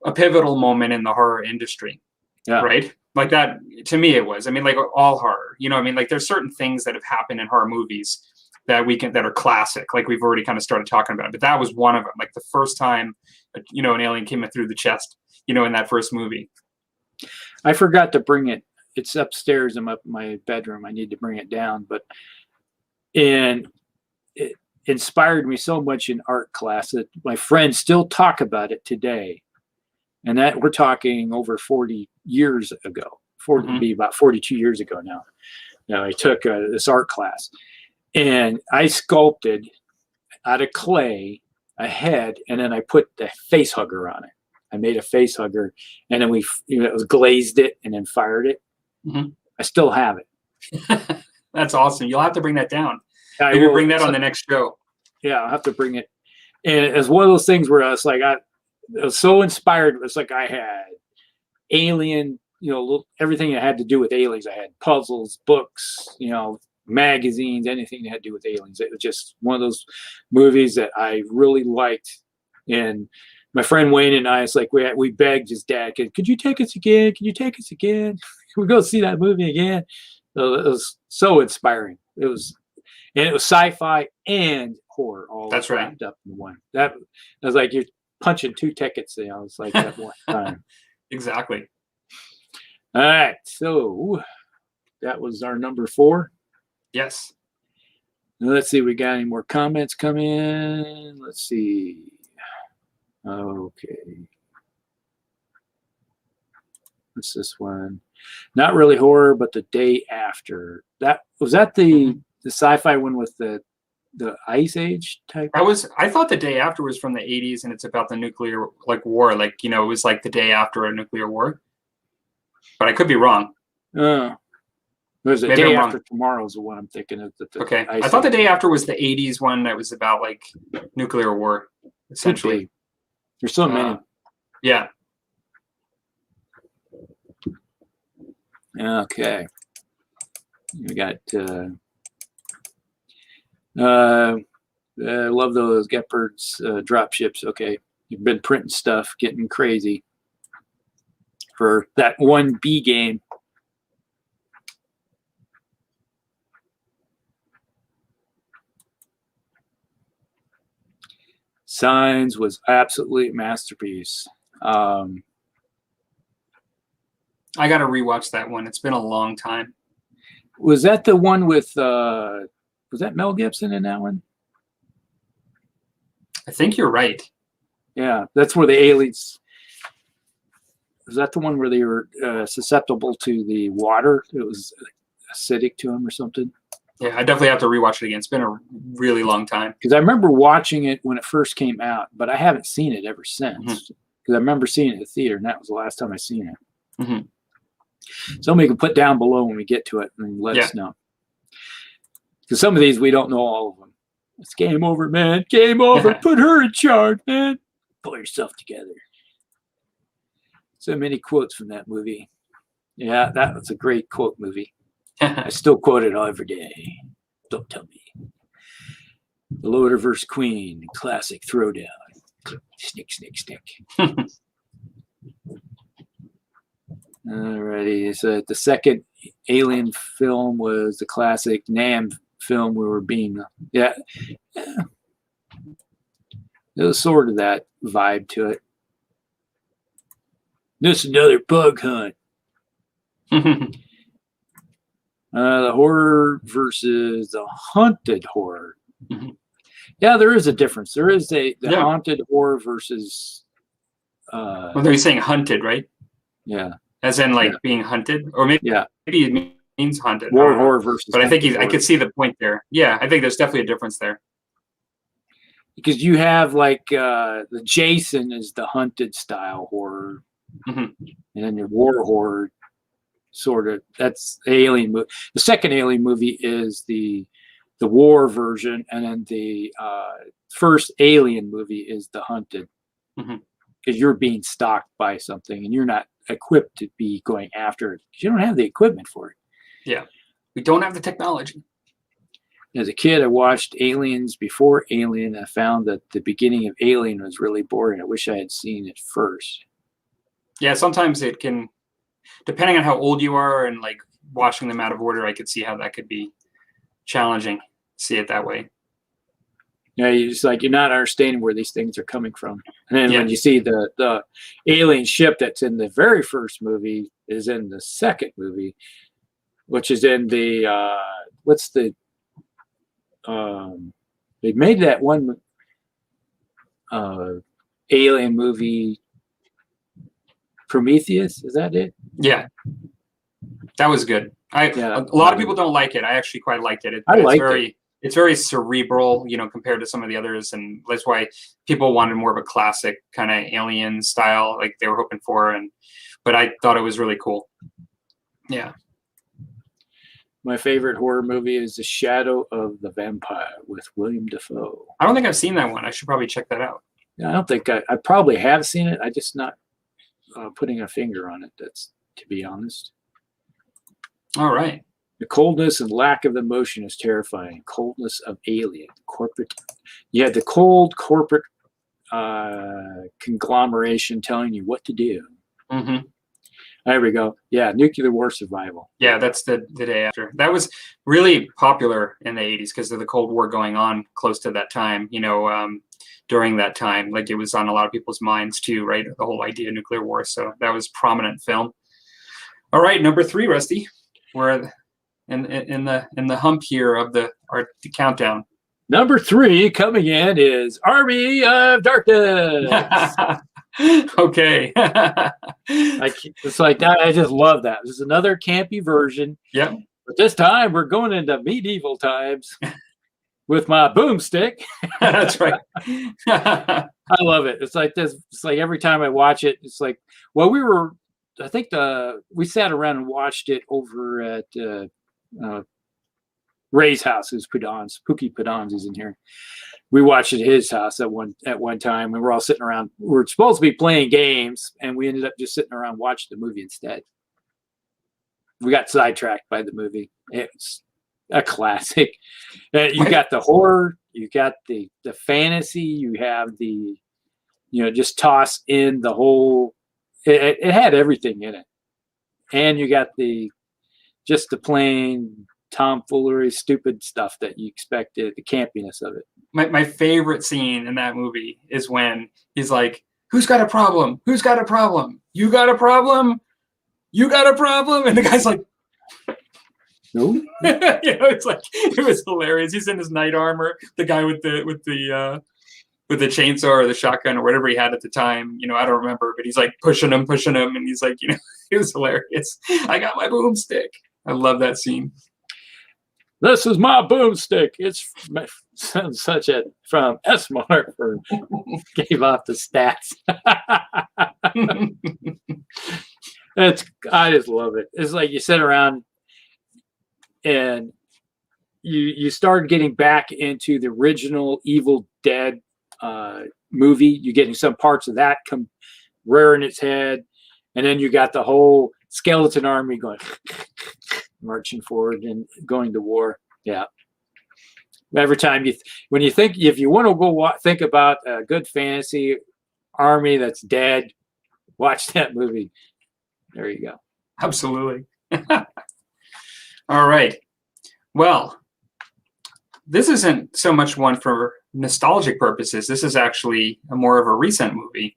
a pivotal moment in the horror industry. Yeah. Right? Like that, to me, it was. I mean, like all horror, you know, I mean, like there's certain things that have happened in horror movies that that are classic, like we've already kind of started talking about, but that was one of them. Like the first time, you know, an alien came in through the chest, you know, in that first movie. I forgot to bring it. It's upstairs in my bedroom. I need to bring it down, and it inspired me so much in art class that my friends still talk about it today. And that we're talking over 40 years ago, be about 42 years ago now. Now I took this art class, and I sculpted out of clay a head, and then I put the face hugger on it. I made a face hugger, and then it was glazed it and then fired it. I still have it. That's awesome. You'll have to bring that down. Maybe bring that on the next show. Yeah, I'll have to bring it. And it's one of those things where I was like, I was so inspired. It was like I had alien, you know, everything that had to do with aliens. I had puzzles, books, you know, magazines, anything that had to do with aliens. It was just one of those movies that I really liked. And my friend Wayne and I, it's like we begged his dad, could you take us again? Can you take us again? Can we go see that movie again? So it was so inspiring. It was sci-fi and horror all wrapped up in one. That was like you're punching two tickets. You know, it's like at one time. Exactly. All right, so that was our number 4. Yes. Now, let's see, we got any more comments come in? Let's see. Okay. What's this one? Not really horror, but The Day After. That the sci-fi one with the Ice Age type? I thought The Day After was from the 80s, and it's about the nuclear war. Like, you know, it was like the day after a nuclear war. But I could be wrong. There's a Day After Tomorrow is the one I'm thinking of. Okay. I thought The Day After was the 80s one that was about like nuclear war, essentially. There's so many. Yeah. Okay. We got I love those Gepard's drop ships. Okay. You've been printing stuff, getting crazy for that 1B game. Signs was absolutely a masterpiece. I got to rewatch that one. It's been a long time. Was that the one with, was that Mel Gibson in that one? I think you're right. Yeah, that's where the aliens, was that the one where they were susceptible to the water? It was acidic to them or something? Yeah, I definitely have to rewatch it again. It's been a really long time. Because I remember watching it when it first came out, but I haven't seen it ever since. Because I remember seeing it in the theater, and that was the last time I seen it. Somebody can put down below when we get to it and let us know. Because some of these, we don't know all of them. It's game over, man. Game over. Put her in charge, man. Pull yourself together. So many quotes from that movie. Yeah, that was a great quote movie. I still quote it every day. Don't tell me. The Lord versus Queen, classic throwdown. Snick, snick, snick. Alrighty, so the second Alien film was the classic Nam film we were being. Yeah. It was sort of that vibe to it. Just another bug hunt. The horror versus the haunted horror. Yeah, there is a difference. There is the haunted horror versus. Well, they're saying hunted, right? Yeah. as in like being hunted, or maybe Yeah. maybe it means hunted. War horror versus. But I think I horror. could see the point there. Yeah, I think there's definitely a difference there. Because you have like the Jason is the hunted style horror, and then your war horror sort of that's Alien movie. The second Alien movie is the war version, and then the first Alien movie is the hunted, because you're being stalked by something and you're not equipped to be going after it because you don't have the equipment for it. Yeah, we don't have the technology. As a kid, I watched Aliens before Alien. I found that the beginning of Alien was really boring. I wish I had seen it first. Yeah, sometimes it can, depending on how old you are and like watching them out of order, I could see how that could be challenging. See it that way. Yeah, you just like you're not understanding where these things are coming from. And then when you see the alien ship that's in the very first movie is in the second movie, which is in the what's the they made that one alien movie, Prometheus, is that it? Yeah, that was good. A lot of people don't like it. I actually quite liked it. It's very cerebral, you know, compared to some of the others, and that's why people wanted more of a classic kind of alien style, like they were hoping for. But I thought it was really cool. Yeah. My favorite horror movie is The Shadow of the Vampire with William Dafoe. I don't think I've seen that one. I should probably check that out. Yeah, I don't think I probably have seen it. I just not putting a finger on it. That's, to be honest. All right. The coldness and lack of emotion is terrifying. Coldness of Alien. Corporate. You had the cold corporate conglomeration telling you what to do. Mm-hmm. There we go. Yeah, Nuclear War Survival. Yeah, that's the day after. That was really popular in the 80s because of the Cold War going on close to that time, you know, during that time. Like it was on a lot of people's minds too, right? The whole idea of nuclear war. So that was prominent film. All right, number 3, Rusty. We're in the hump here of the countdown. Number 3 coming in is Army of Darkness. Okay. It's like that. I just love that. There's another campy version. Yep. But this time we're going into medieval times with my boomstick. That's right. I love it. It's like this. It's like every time I watch it, it's like, well, I think we sat around and watched it over at Ray's house. Who's Pookie Padons is in here. We watched at his house at one time. We were all sitting around. We were supposed to be playing games, and we ended up just sitting around watching the movie instead. We got sidetracked by the movie. It's a classic. You got the horror, you got the fantasy, you have the, you know, just toss in the whole. It had everything in it, and you got the plain tomfoolery, stupid stuff that you expected, the campiness of it. My favorite scene in that movie is when he's like, "Who's got a problem? Who's got a problem? You got a problem? You got a problem?" And the guy's like, "No." You know, it's like, it was hilarious. He's in his knight armor. The guy with the chainsaw or the shotgun or whatever he had at the time, you know, I don't remember, but he's like pushing him, and he's like, you know, it was hilarious. I got my boomstick. I love that scene. This is my boomstick. It's such a from S-Mark for gave off the stats. I just love it. It's like you sit around and you start getting back into the original Evil Dead movie. You're getting some parts of that come rearing its head, and then you got the whole skeleton army going marching forward and going to war. Yeah. Every time when you think, if you want to go think about a good fantasy army that's dead, watch that movie. There you go. Absolutely. All right. Well, this isn't so much one for nostalgic purposes. This is actually more of a recent movie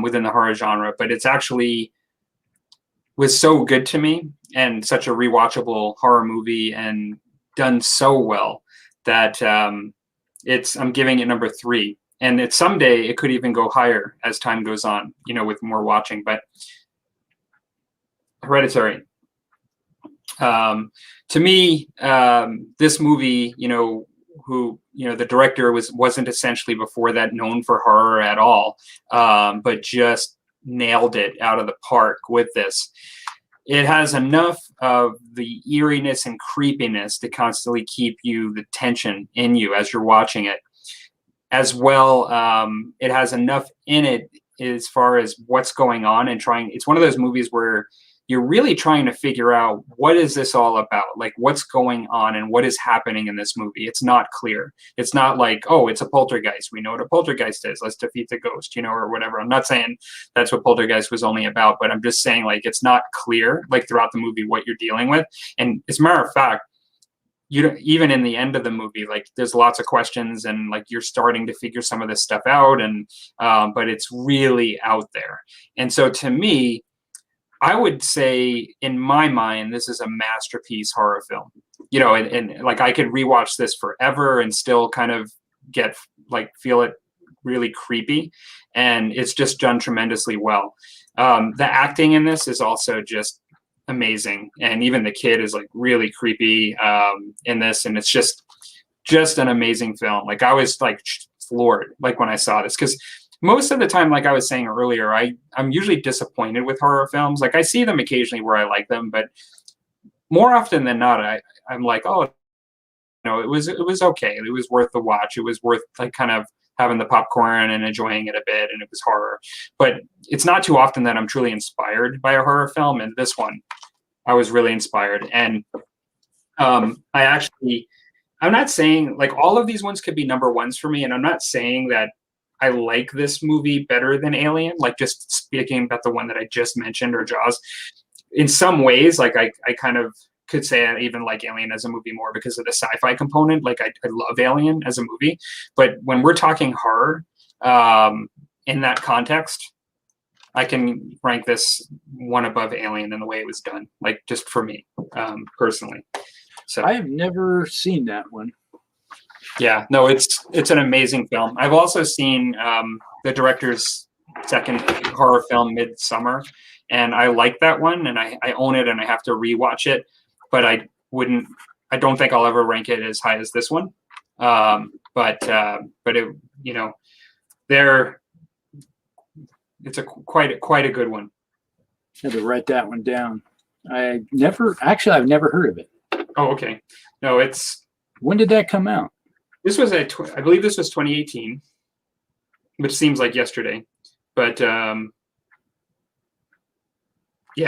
within the horror genre, but it's actually was so good to me and such a rewatchable horror movie and done so well that I'm giving it number 3. And someday it could even go higher as time goes on, you know, with more watching. But Hereditary. To me, this movie, the director wasn't essentially before that known for horror at all, but just nailed it out of the park with this. It has enough of the eeriness and creepiness to constantly keep the tension in you as you're watching it. As well, it has enough in it as far as what's going on and it's one of those movies where you're really trying to figure out what is this all about? Like what's going on and what is happening in this movie? It's not clear. It's not like, oh, it's a poltergeist. We know what a poltergeist is. Let's defeat the ghost, or whatever. I'm not saying that's what Poltergeist was only about, but I'm just saying like it's not clear like throughout the movie what you're dealing with. And as a matter of fact, even in the end of the movie, like there's lots of questions and like you're starting to figure some of this stuff out, and but it's really out there. And so to me, I would say in my mind, this is a masterpiece horror film, and like I could rewatch this forever and still kind of feel it really creepy. And it's just done tremendously well. The acting in this is also just amazing. And even the kid is like really creepy in this. And it's just an amazing film. Like I was like floored, like when I saw this, because most of the time, like I was saying earlier, I'm usually disappointed with horror films. Like I see them occasionally where I like them, but more often than not, I'm like, oh, it was okay. It was worth the watch. It was worth like kind of having the popcorn and enjoying it a bit, and it was horror. But it's not too often that I'm truly inspired by a horror film, and this one, I was really inspired. And I'm not saying like all of these ones could be number ones for me, and I'm not saying that I like this movie better than Alien, like just speaking about the one that I just mentioned, or Jaws. In some ways, like I kind of could say I even like Alien as a movie more because of the sci-fi component. Like I love Alien as a movie, but when we're talking horror in that context, I can rank this one above Alien in the way it was done, like just for me personally. So I have never seen that one. Yeah, no, it's an amazing film. I've also seen the director's second horror film, Midsummer, and I like that one, and I own it, and I have to rewatch it, but I don't think I'll ever rank it as high as this one. But it, it's quite a good one. I had to write that one down. I've never heard of it. Oh, okay. No, when did that come out? This was I believe this was 2018, which seems like yesterday, but yeah,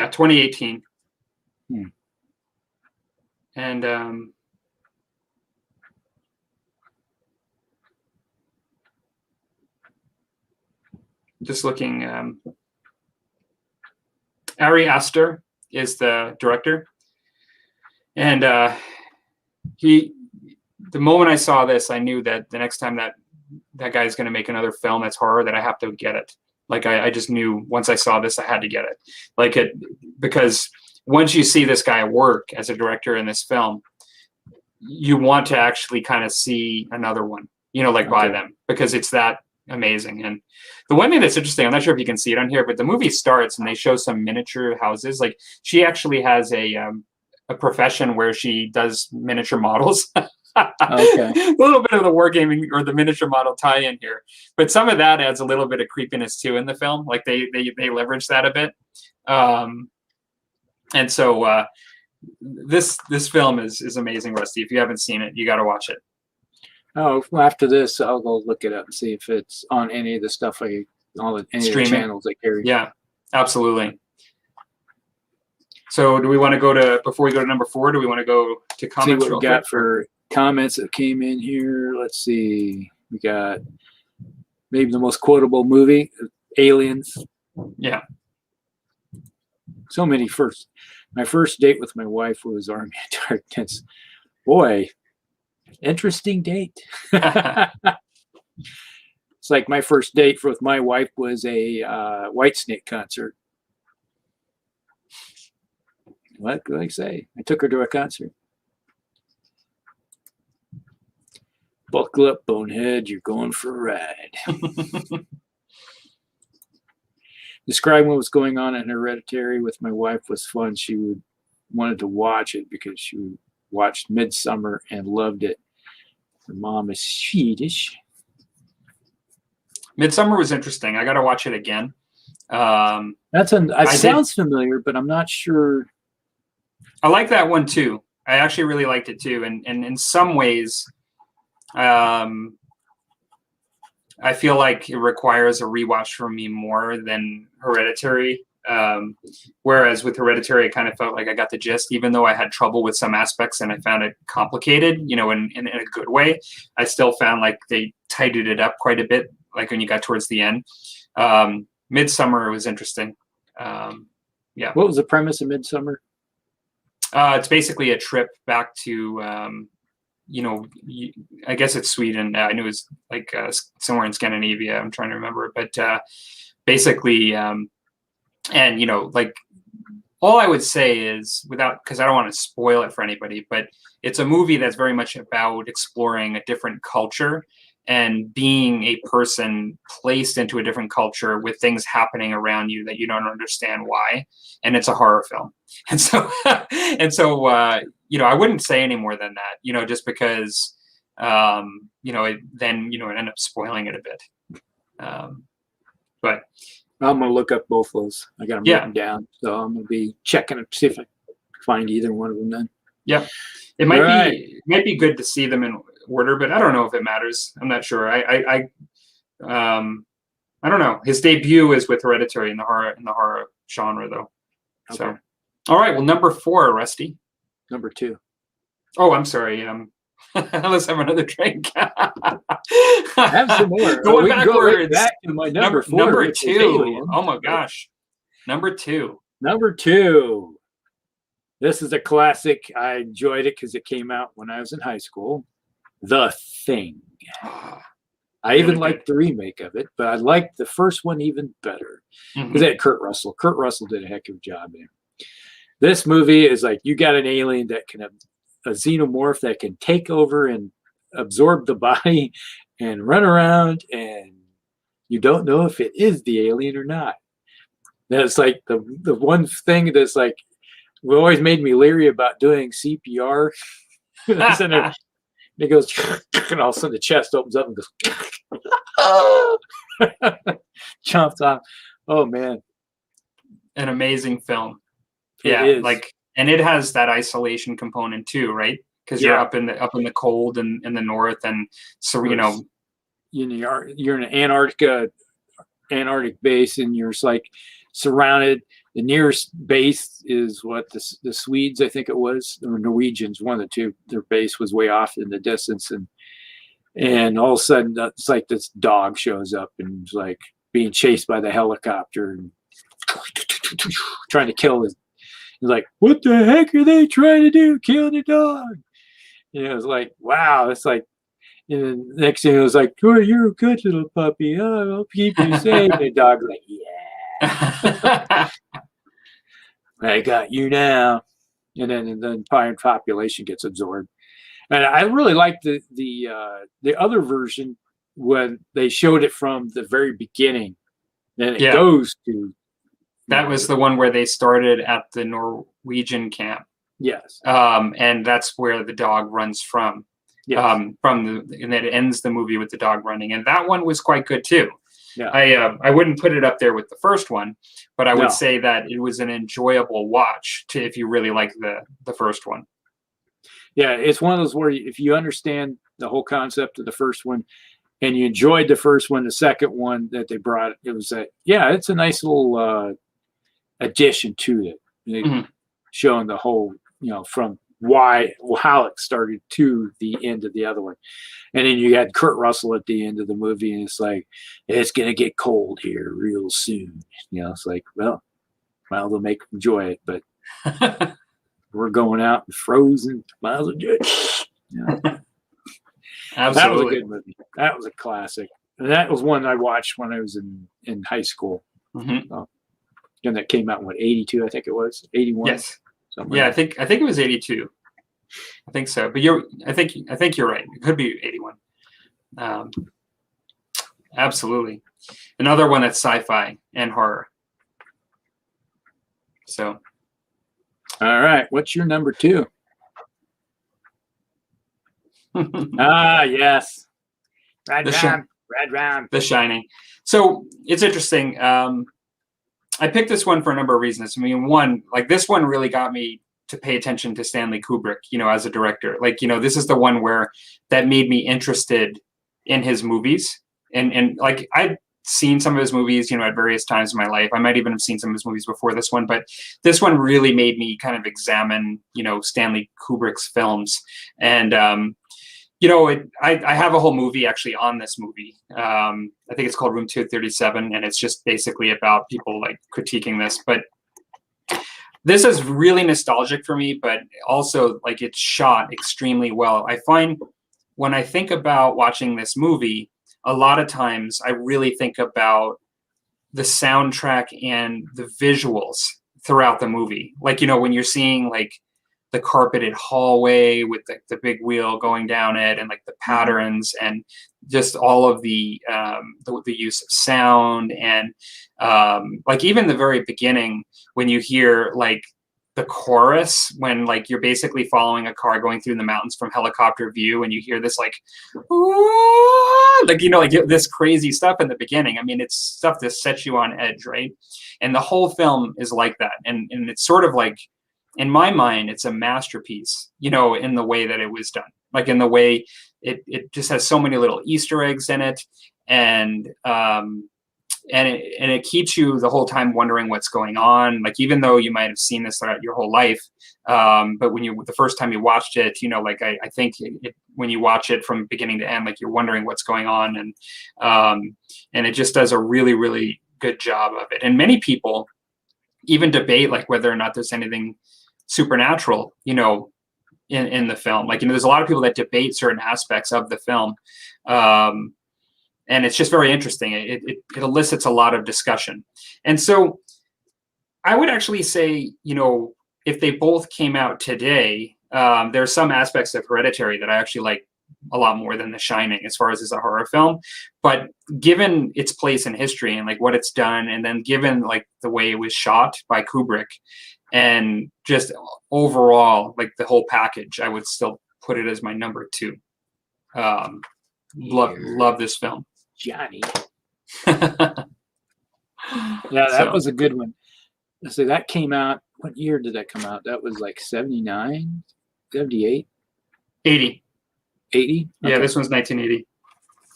2018. And just looking, Ari Aster is the director, and the moment I saw this, I knew that the next time that guy's going to make another film that's horror, that I have to get it. Like I just knew once I saw this, I had to get it. Because once you see this guy work as a director in this film, you want to actually kind of see another one, by them, because it's that amazing. And the one thing that's interesting, I'm not sure if you can see it on here, but the movie starts and they show some miniature houses. Like she actually has a profession where she does miniature models. Okay. A little bit of the wargaming or the miniature model tie-in here, but some of that adds a little bit of creepiness too in the film. Like they leverage that a bit, and so this film is amazing, Rusty. If you haven't seen it, you got to watch it. Oh, after this, I'll go look it up and see if it's on any of the stuff any of the channels I carry. Yeah, absolutely. So do we want to go to, before we go to number 4, do we want to go to comments? See what we got for comments that came in here. Let's see. We got maybe the most quotable movie, Aliens. Yeah. So many first. My first date with my wife was Army of Darkness. Boy, interesting date. It's like my first date with my wife was a Whitesnake concert. What could I say? I took her to a concert. Buckle up, bonehead. You're going for a ride. describing what was going on in Hereditary with my wife was fun. She wanted to watch it because she watched Midsummer and loved it. Her mom is Swedish. Midsummer was interesting. I got to watch it again. It sounds familiar, but I'm not sure. I like that one too. I actually really liked it too, and in some ways, I feel like it requires a rewatch from me more than Hereditary. Whereas with Hereditary, I kind of felt like I got the gist, even though I had trouble with some aspects and I found it complicated, in a good way. I still found like they tidied it up quite a bit, like when you got towards the end. Midsummer was interesting. Yeah. What was the premise of Midsummer? It's basically a trip back to, I guess it's Sweden. I knew it was like somewhere in Scandinavia. I'm trying to remember, but basically, like all I would say is because I don't want to spoil it for anybody, but it's a movie that's very much about exploring a different culture and being a person placed into a different culture with things happening around you that you don't understand why. And it's a horror film. And so, I wouldn't say any more than that, just because, it ended up spoiling it a bit. But I'm going to look up both those. I got them written down. So I'm going to be checking to see if I can find either one of them then. Yeah. It might be good to see them in order, but I don't know if it matters. I'm not sure. I don't know. His debut is with Hereditary in the horror genre, though. Okay. So, all right. Well, number 4, Rusty. Number 2. Oh, I'm sorry. Let's have another drink. Have some more. Going backwards. Go right back to my number 4. Number 2. Oh my gosh. Number 2. Number 2. This is a classic. I enjoyed it because it came out when I was in high school. The Thing. I even liked the remake of it, but I liked the first one even better because it had Kurt Russell. Kurt Russell did a heck of a job in it. This movie is like you got an alien that can have a xenomorph that can take over and absorb the body and run around, and you don't know if it is the alien or not. That's like the one thing that's like always made me leery about doing CPR. It goes, and all of a sudden the chest opens up and goes, jumps off. Oh man, an amazing film. It is. And it has that isolation component too, right? Because you're up in the cold and in the north, and so you're in an Antarctic base, and you're just like surrounded. The nearest base is what the Swedes, I think it was, or Norwegians, one of the two. Their base was way off in the distance, and all of a sudden, it's like this dog shows up and is like being chased by the helicopter and trying to kill his. He's like, "What the heck are they trying to do? Kill the dog?" It was like, wow. It's like, and then the next thing it was like, "Oh, you're a good little puppy. Oh, I'll keep you safe." And the dog's like, "Yeah." I got you now, and then the entire population gets absorbed. And I really like the other version when they showed it from the very beginning. Then it goes to that was the one where they started at the Norwegian camp. Yes, and that's where the dog runs from. Yes. And then it ends the movie with the dog running, and that one was quite good too. Yeah. I wouldn't put it up there with the first one, but I would say that it was an enjoyable watch if you really like the first one. Yeah, it's one of those where if you understand the whole concept of the first one and you enjoyed the first one, the second one that they brought, it was it's a nice little addition to it, showing the whole, from how it started to the end of the other one. And then you had Kurt Russell at the end of the movie, and it's like, it's going to get cold here real soon. It's like, well, they'll make them enjoy it, but we're going out and frozen. Might as well do it. Absolutely. That was a good movie. That was a classic. And that was one I watched when I was in high school. And that came out in 82, I think it was. 81. Yes. Yeah, I think it was 82. I think so, but I think you're right. It could be 81. Absolutely. Another one that's sci-fi and horror. So, all right, what's your number 2? Yes, Red Ram. The Shining. So it's interesting. I picked this one for a number of reasons. I mean, one, like this one really got me to pay attention to Stanley Kubrick, as a director. Like, this is the one where that made me interested in his movies. And like I'd seen some of his movies, at various times in my life. I might even have seen some of his movies before this one, but this one really made me kind of examine, Stanley Kubrick's films. And I have a whole movie actually on this movie. I think it's called Room 237, and it's just basically about people like critiquing this. But this is really nostalgic for me, but also like it's shot extremely well. I find when I think about watching this movie, a lot of times I really think about the soundtrack and the visuals throughout the movie. Like, when you're seeing like the carpeted hallway with the big wheel going down it, and like the patterns and just all of the use of sound, and like even the very beginning when you hear like the chorus, when like you're basically following a car going through the mountains from helicopter view, and you hear this like, like this crazy stuff in the beginning. I mean, it's stuff that sets you on edge, right? And the whole film is like that, and it's sort of like, in my mind, it's a masterpiece, in the way that it was done, like in the way it just has so many little Easter eggs in it. And it keeps you the whole time wondering what's going on. Like, even though you might have seen this throughout your whole life, but when the first time you watched it, like I think when you watch it from beginning to end, like you're wondering what's going on. And it just does a really, really good job of it. And many people even debate like whether or not there's anything supernatural, in the film. Like, there's a lot of people that debate certain aspects of the film. And it's just very interesting. It elicits a lot of discussion. And so I would actually say, if they both came out today, there are some aspects of Hereditary that I actually like a lot more than The Shining as far as a horror film. But given its place in history and like what it's done, and then given like the way it was shot by Kubrick, and just overall like the whole package, I would still put it as my number 2. Love this film. Johnny. Yeah, that was a good one. So that came out, what year did that come out? That was like 79, 78? 80. 80? Okay. Yeah, this one's 1980.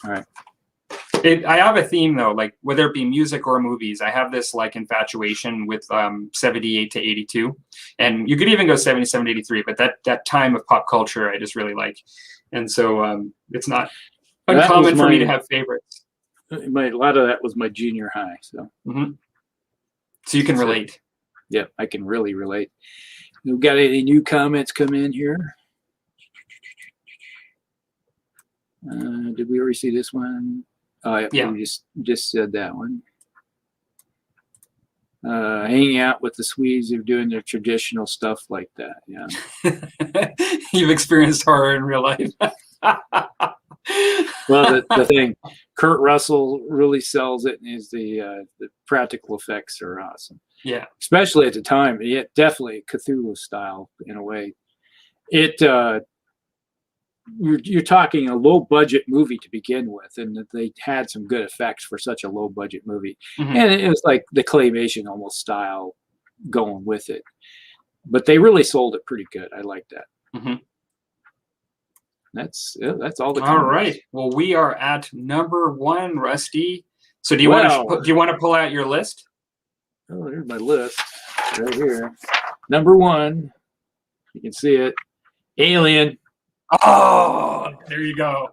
All right. I have a theme though, like whether it be music or movies, I have this like infatuation with 78 to 82. And you could even go 77 to 83, but that time of pop culture I just really like. And so it's not uncommon for me to have favorites. A lot of that was my junior high. So, So you can relate. Yeah, I can really relate. We've got any new comments come in here? Did we already see this one? Oh, yeah. We just said that one. Hanging out with the Swedes, they're doing their traditional stuff like that. Yeah. You've experienced horror in real life. Well, the thing, Kurt Russell really sells it, and the practical effects are awesome. Yeah. Especially at the time. Yeah, definitely Cthulhu style in a way. You're talking a low budget movie to begin with, and they had some good effects for such a low budget movie. And it was like the claymation almost style going with it, but they really sold it pretty good. I like that. That's all the comments. All right. Well, we are at number 1, Rusty. So do you want to pull out your list? Oh, here's my list right here. Number 1, you can see it. Alien. Oh, there you go.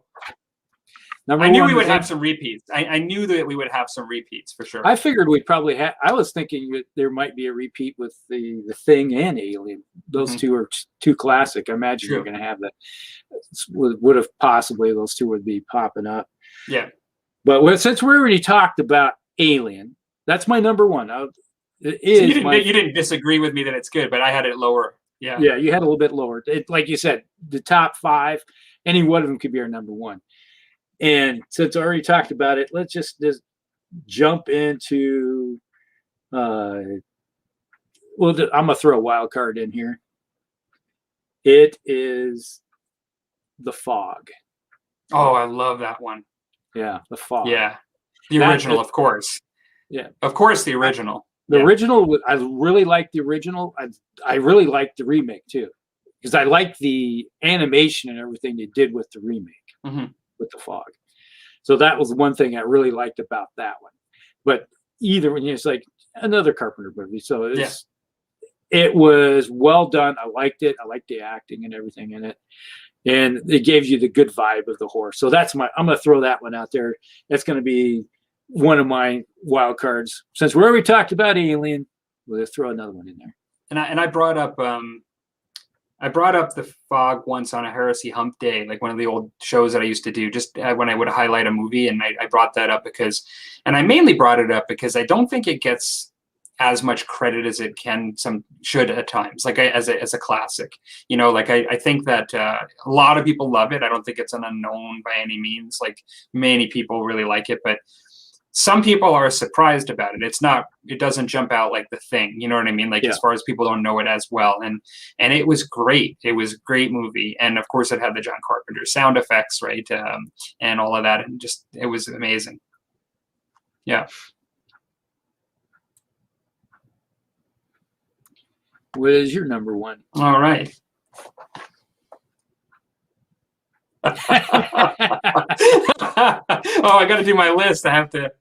Number I knew 1 we would have some repeats. I knew that we would have some repeats for sure. I figured we'd probably have. I was thinking that there might be a repeat with the Thing and Alien. Those two are too classic. I imagine you're going to have that. Would have possibly those two would be popping up. Yeah. But since we already talked about Alien, that's my number 1. You didn't disagree with me that it's good, but I had it lower. Yeah. Yeah, you had a little bit lower. Like you said, the top 5, any one of them could be our number 1. And since I already talked about it, let's just jump into well, I'm gonna throw a wild card in here. It is The Fog. Oh, I love that one. Yeah, The Fog. Yeah, the original, of course. Yeah, of course, the original. The original, I really liked the original. I really liked the remake too, because I liked the animation and everything they did with the remake with The Fog. So that was one thing I really liked about that one. But either one, it's like another Carpenter movie. So it was well done. I liked it. I liked the acting and everything in it. And it gave you the good vibe of the horror. So I'm going to throw that one out there. That's going to be one of my wild cards. Since we already talked about Alien, we'll just throw another one in there. And I brought up The Fog once on a Heresy Hump Day, like one of the old shows that I used to do, just when I would highlight a movie. And I brought that up because I mainly brought it up because I don't think it gets as much credit as it should at times, like as a classic. Like I think that a lot of people love it. I don't think it's an unknown by any means. Like many people really like it, but some people are surprised about it. It doesn't jump out like The Thing. You know what I mean? Like as far as people don't know it as well. And it was great. It was a great movie. And of course it had the John Carpenter sound effects, right? And all of that. And it was amazing. Yeah. What is your number one? All right. Oh, I got to do my list. I have to.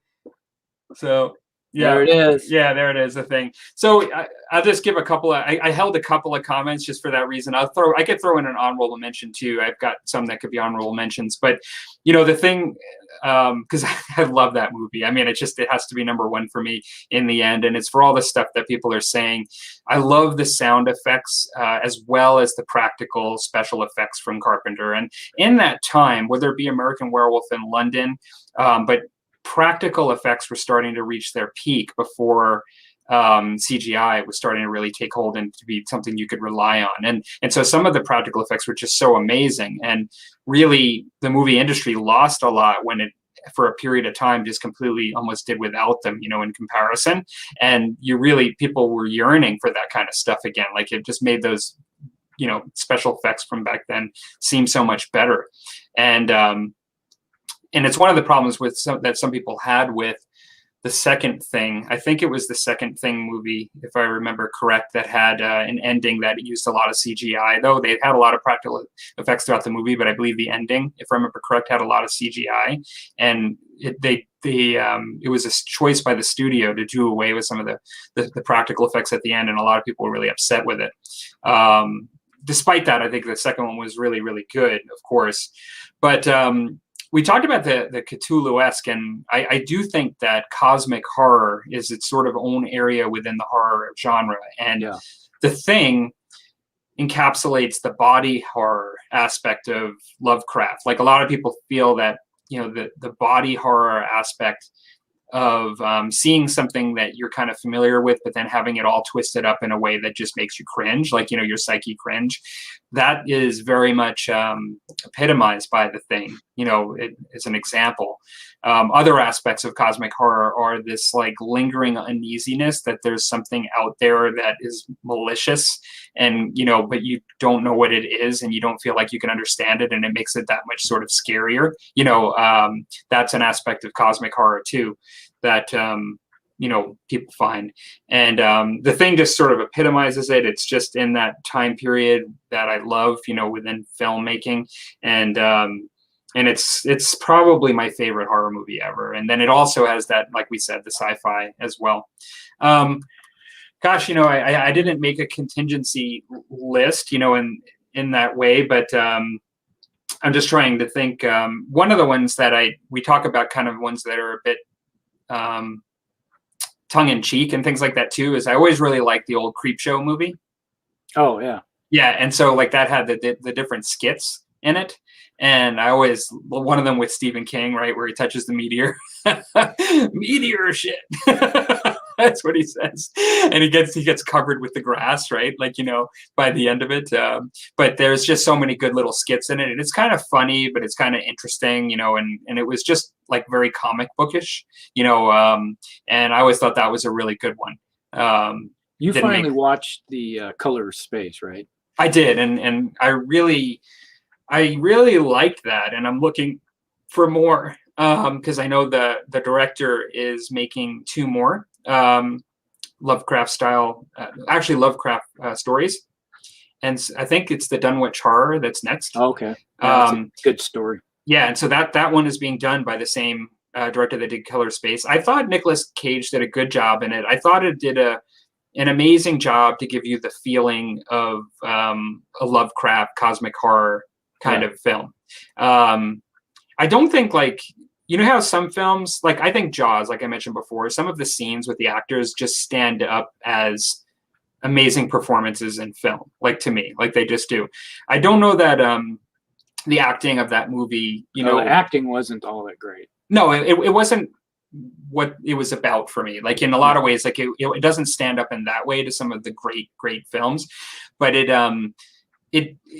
So yeah, there it is. Yeah, there it is. The Thing. So I'll just give a couple of. I held a couple of comments just for that reason. I could throw in an honorable mention too. I've got some that could be honorable mentions, but The Thing, because I love that movie. I mean, it has to be number one for me in the end, and it's for all the stuff that people are saying. I love the sound effects as well as the practical special effects from Carpenter. And in that time, whether it be American Werewolf in London, but practical effects were starting to reach their peak before CGI was starting to really take hold and to be something you could rely on. And so some of the practical effects were just so amazing. And really, the movie industry lost a lot when it, for a period of time, just completely almost did without them, in comparison. And people were yearning for that kind of stuff again. Like it just made those, special effects from back then seem so much better. And it's one of the problems that some people had with the Second Thing. I think it was the Second Thing movie, if I remember correct, that had an ending that used a lot of CGI. Though they had a lot of practical effects throughout the movie, but I believe the ending, if I remember correct, had a lot of CGI. And it was a choice by the studio to do away with some of the practical effects at the end, and a lot of people were really upset with it. Despite that, I think the second one was really, really good, of course. But we talked about the Cthulhu-esque, and I do think that cosmic horror is its sort of own area within the horror genre. And The Thing encapsulates the body horror aspect of Lovecraft. Like a lot of people feel that, the body horror aspect of seeing something that you're kind of familiar with, but then having it all twisted up in a way that just makes you cringe, like, your psyche cringe. That is very much epitomized by The Thing, as an example. Other aspects of cosmic horror are this like lingering uneasiness that there's something out there that is malicious and, but you don't know what it is and you don't feel like you can understand it, and it makes it that much sort of scarier. That's an aspect of cosmic horror too that people find. And The Thing just sort of epitomizes it. It's just in that time period that I love, within filmmaking. And it's probably my favorite horror movie ever. And then it also has that, like we said, the sci-fi as well. Gosh, I didn't make a contingency list, in that way, but I'm just trying to think. One of the ones that we talk about, kind of ones that are a bit tongue-in-cheek and things like that too, is I always really liked the old Creepshow movie. Oh yeah. Yeah, and so like that had the different skits in it. And one of them with Stephen King, right, where he touches the meteor. Meteor shit. That's what he says. And he gets covered with the grass, right? Like, by the end of it. But there's just so many good little skits in it. And it's kind of funny, but it's kind of interesting, and it was just like very comic bookish, and I always thought that was a really good one. You didn't finally make. watched the Color of Space, right? I did, and I really liked that, and I'm looking for more because I know the director is making 2 more Lovecraft style, actually Lovecraft stories, and I think it's the Dunwich Horror that's next. Okay, yeah, that's a good story. Yeah, and so that one is being done by the same director that did Color Space. I thought Nicolas Cage did a good job in it. I thought it did an amazing job to give you the feeling of a Lovecraft cosmic horror kind of film. I don't think, like, you know how some films, like I think Jaws, like I mentioned before, some of the scenes with the actors just stand up as amazing performances in film, like to me, like they just do. I don't know that the acting of that movie, you know, the acting wasn't all that great. No, it wasn't what it was about for me. Like in a lot of ways, like it doesn't stand up in that way to some of the great films, but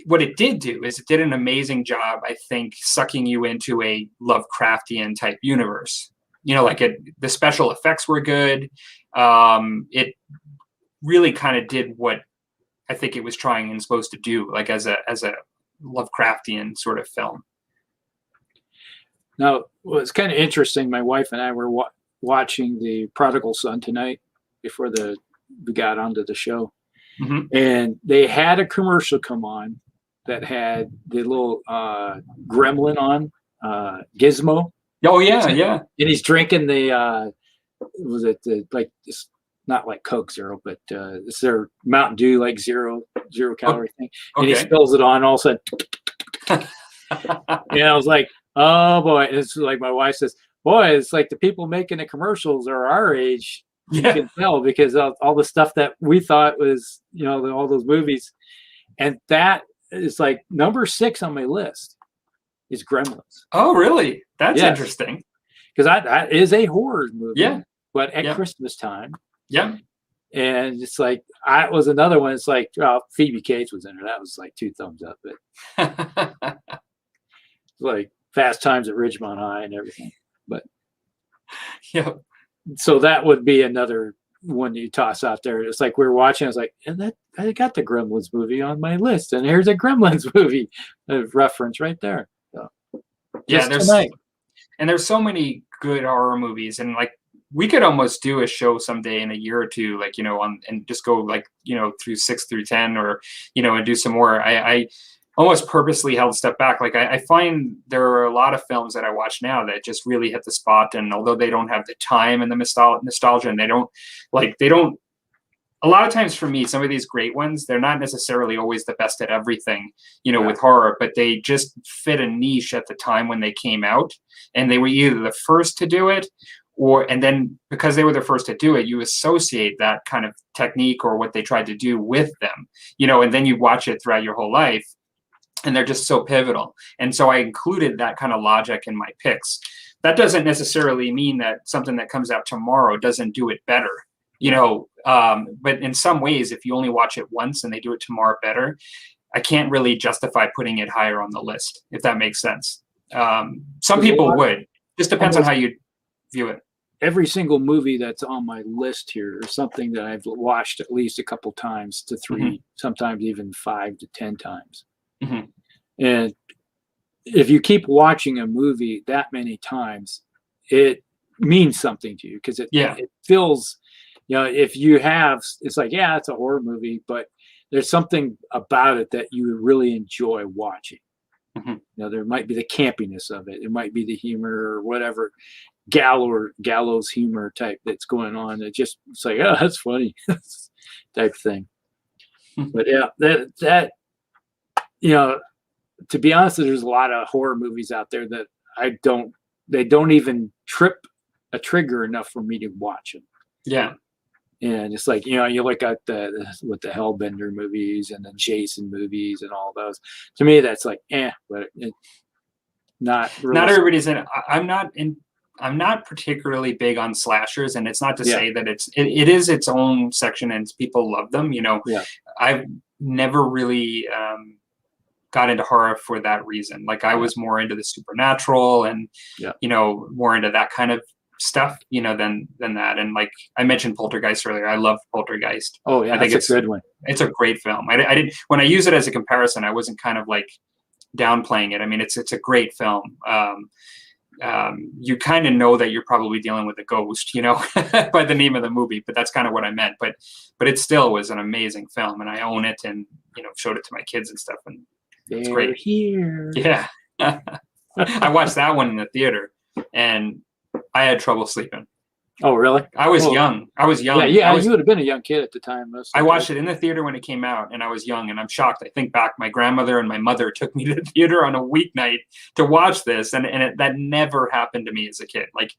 what it did do is it did an amazing job, I think, sucking you into a Lovecraftian type universe. You know, like the special effects were good. It really kind of did what I think it was trying and supposed to do, like as a Lovecraftian sort of film. Now, well, it's kind of interesting. My wife and I were watching The Prodigal Son tonight before we got onto the show. Mm-hmm. And they had a commercial come on that had the little gremlin on, Gizmo. Oh, yeah, yeah. And he's drinking like, it's not like Coke Zero, but it's their Mountain Dew, like zero calorie thing. And he spills it on, all of a sudden. And I was like, oh boy. And it's like my wife says, boy, it's like the people making the commercials are our age. You can tell because of all the stuff that we thought was, you know, all those movies. And that is like number 6 on my list is Gremlins. Oh, really? That's interesting. Because that is a horror movie. Yeah. But at Christmas time. Yeah. And it's like, I was another one. It's like, well, Phoebe Cates was in her. That was like 2 thumbs up. But like Fast Times at Ridgemont High and everything. But yeah. So that would be another one you toss out there. It's like we were watching. I was like, and I got the Gremlins movie on my list, and here's a Gremlins movie reference right there. So, yeah, there's so many good horror movies, and like we could almost do a show someday in a year or two, like, you know, and just go like, you know, through 6 through 10, or, you know, and do some more. I almost purposely held a step back. Like I find there are a lot of films that I watch now that just really hit the spot. And although they don't have the time and the nostalgia, and they don't, a lot of times for me, some of these great ones, they're not necessarily always the best at everything, you know, with horror, but they just fit a niche at the time when they came out, and they were either the first to do it, and then because they were the first to do it, you associate that kind of technique or what they tried to do with them, you know, and then you watch it throughout your whole life. And they're just so pivotal. And so I included that kind of logic in my picks. That doesn't necessarily mean that something that comes out tomorrow doesn't do it better, you know, but in some ways, if you only watch it once and they do it tomorrow better, I can't really justify putting it higher on the list, if that makes sense. Some people would. Just depends on how you view it. Every single movie that's on my list here is something that I've watched at least a couple times to 3, sometimes even 5 to 10 times. Mm-hmm. And if you keep watching a movie that many times, it means something to you, because it feels, you know, if you have, it's like, yeah, it's a horror movie, but there's something about it that you really enjoy watching. Mm-hmm. You know, there might be the campiness of it. It might be the humor or whatever, gallows humor type that's going on. It's like, oh, that's funny type thing. But yeah, that you know, to be honest, there's a lot of horror movies out there that they don't even trip a trigger enough for me to watch them. Yeah. And it's like, you know, you look at with the Hellbender movies and the Jason movies and all those. To me, that's like, but it's not really. Not everybody's in it. I'm not particularly big on slashers, and it's not to say that it is its own section and people love them. You know, I've never really got into horror for that reason. Like I was more into the supernatural and, you know, more into that kind of stuff, than that. And like I mentioned Poltergeist earlier, I love Poltergeist. Oh yeah, I think it's a good one. It's a great film. I didn't, when I use it as a comparison, I wasn't kind of like downplaying it. I mean, it's a great film. You kind of know that you're probably dealing with a ghost, by the name of the movie, but that's kind of what I meant. But it still was an amazing film, and I own it, and showed it to my kids and stuff, and it's great. Here. Yeah. I watched that one in the theater, and I had trouble sleeping. Oh, really? I was young. Yeah, you would have been a young kid at the time. I watched it in the theater when it came out, and I was young, and I'm shocked. I think back, my grandmother and my mother took me to the theater on a weeknight to watch this, and that never happened to me as a kid. Like,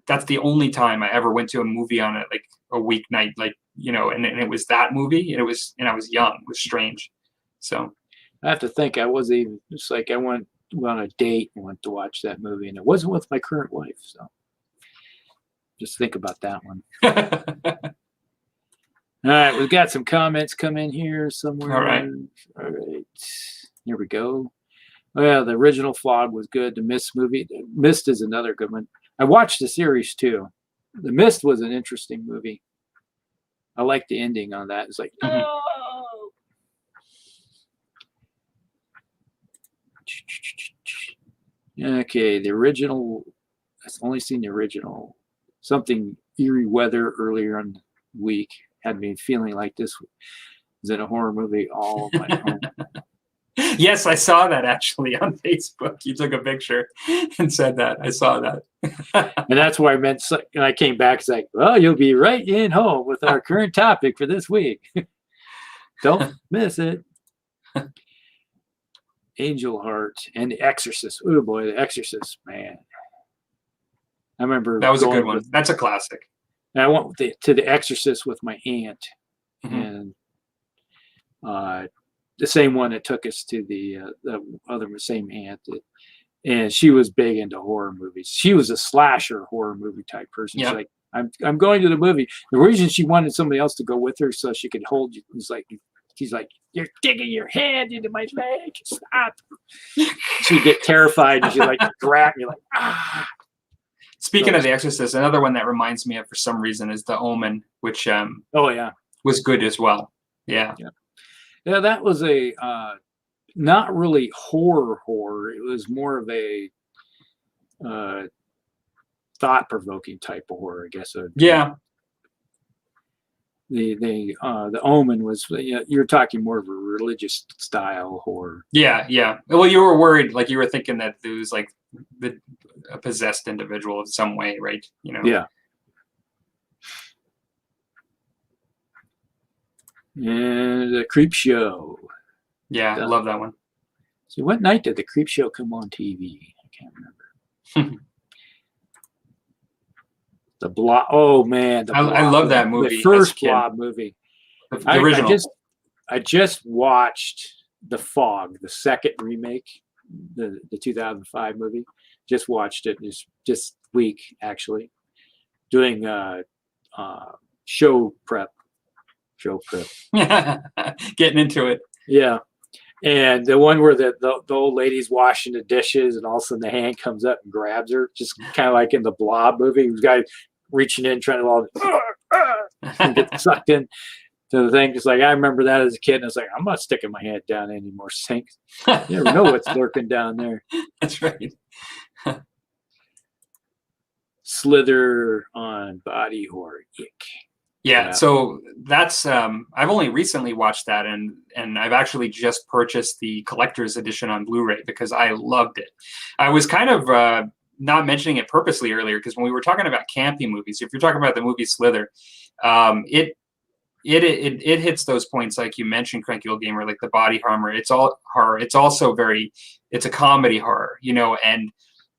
that's the only time I ever went to a movie on a weeknight, and it was that movie, and I was young. It was strange. So I have to think. I was even just like I went on a date and went to watch that movie, and it wasn't with my current wife, so. Just think about that one. All right, we've got some comments come in here somewhere. All right. Here we go. Well, the original Flawed was good. The Mist movie. The Mist is another good one. I watched the series too. The Mist was an interesting movie. I like the ending on that. It's like, oh. Okay, the original. I've only seen the original. Something eerie weather earlier in the week had me feeling like this was in a horror movie all of my own. Yes, I saw that actually on Facebook. You took a picture and said that. I saw that. And that's why I meant, and I came back, it's like, well, you'll be right in home with our current topic for this week. Don't miss it. Angel Heart and The Exorcist. Oh boy, The Exorcist, man. I remember that was a good one. That's a classic. And I went to The Exorcist with my aunt, and the same one that took us to the same aunt, and she was big into horror movies. She was a slasher horror movie type person. She's like, I'm going to the movie. The reason she wanted somebody else to go with her so she could hold you was like, she's like, you're digging your hand into my leg. Stop. She'd get terrified and she'd like grab me like, ah. Speaking of The Exorcist, another one that reminds me of for some reason is The Omen, which was good as well. Yeah, that was a not really horror. It was more of a thought-provoking type of horror, I guess. Yeah. The Omen was, you're talking more of a religious style horror. Yeah. Well, you were worried, like you were thinking that there was like a possessed individual in some way, right? Yeah. And the Creep Show. Yeah, I love that one. So what night did the Creep Show come on TV? I can't remember. The Blob. Oh man, I love that movie. The first Blob movie. The original. I just watched The Fog, the second remake, the 2005 movie. Just watched it just week actually, doing show prep. Getting into it. Yeah. And the one where the old lady's washing the dishes and all of a sudden the hand comes up and grabs her, just kind of like in the Blob movie. The guy reaching in, trying to get sucked in to the thing. Just like, I remember that as a kid, and it's like, I'm not sticking my hand down anymore, sinks. You never know what's lurking down there. That's right. Slither on body horror. Ick. Yeah, so that's I've only recently watched that, and I've actually just purchased the collector's edition on Blu-ray because I loved it. I was kind of not mentioning it purposely earlier because when we were talking about campy movies, if you're talking about the movie Slither, it hits those points like you mentioned, Cranky Old Gamer, like the body horror. It's all horror. It's also it's a comedy horror, and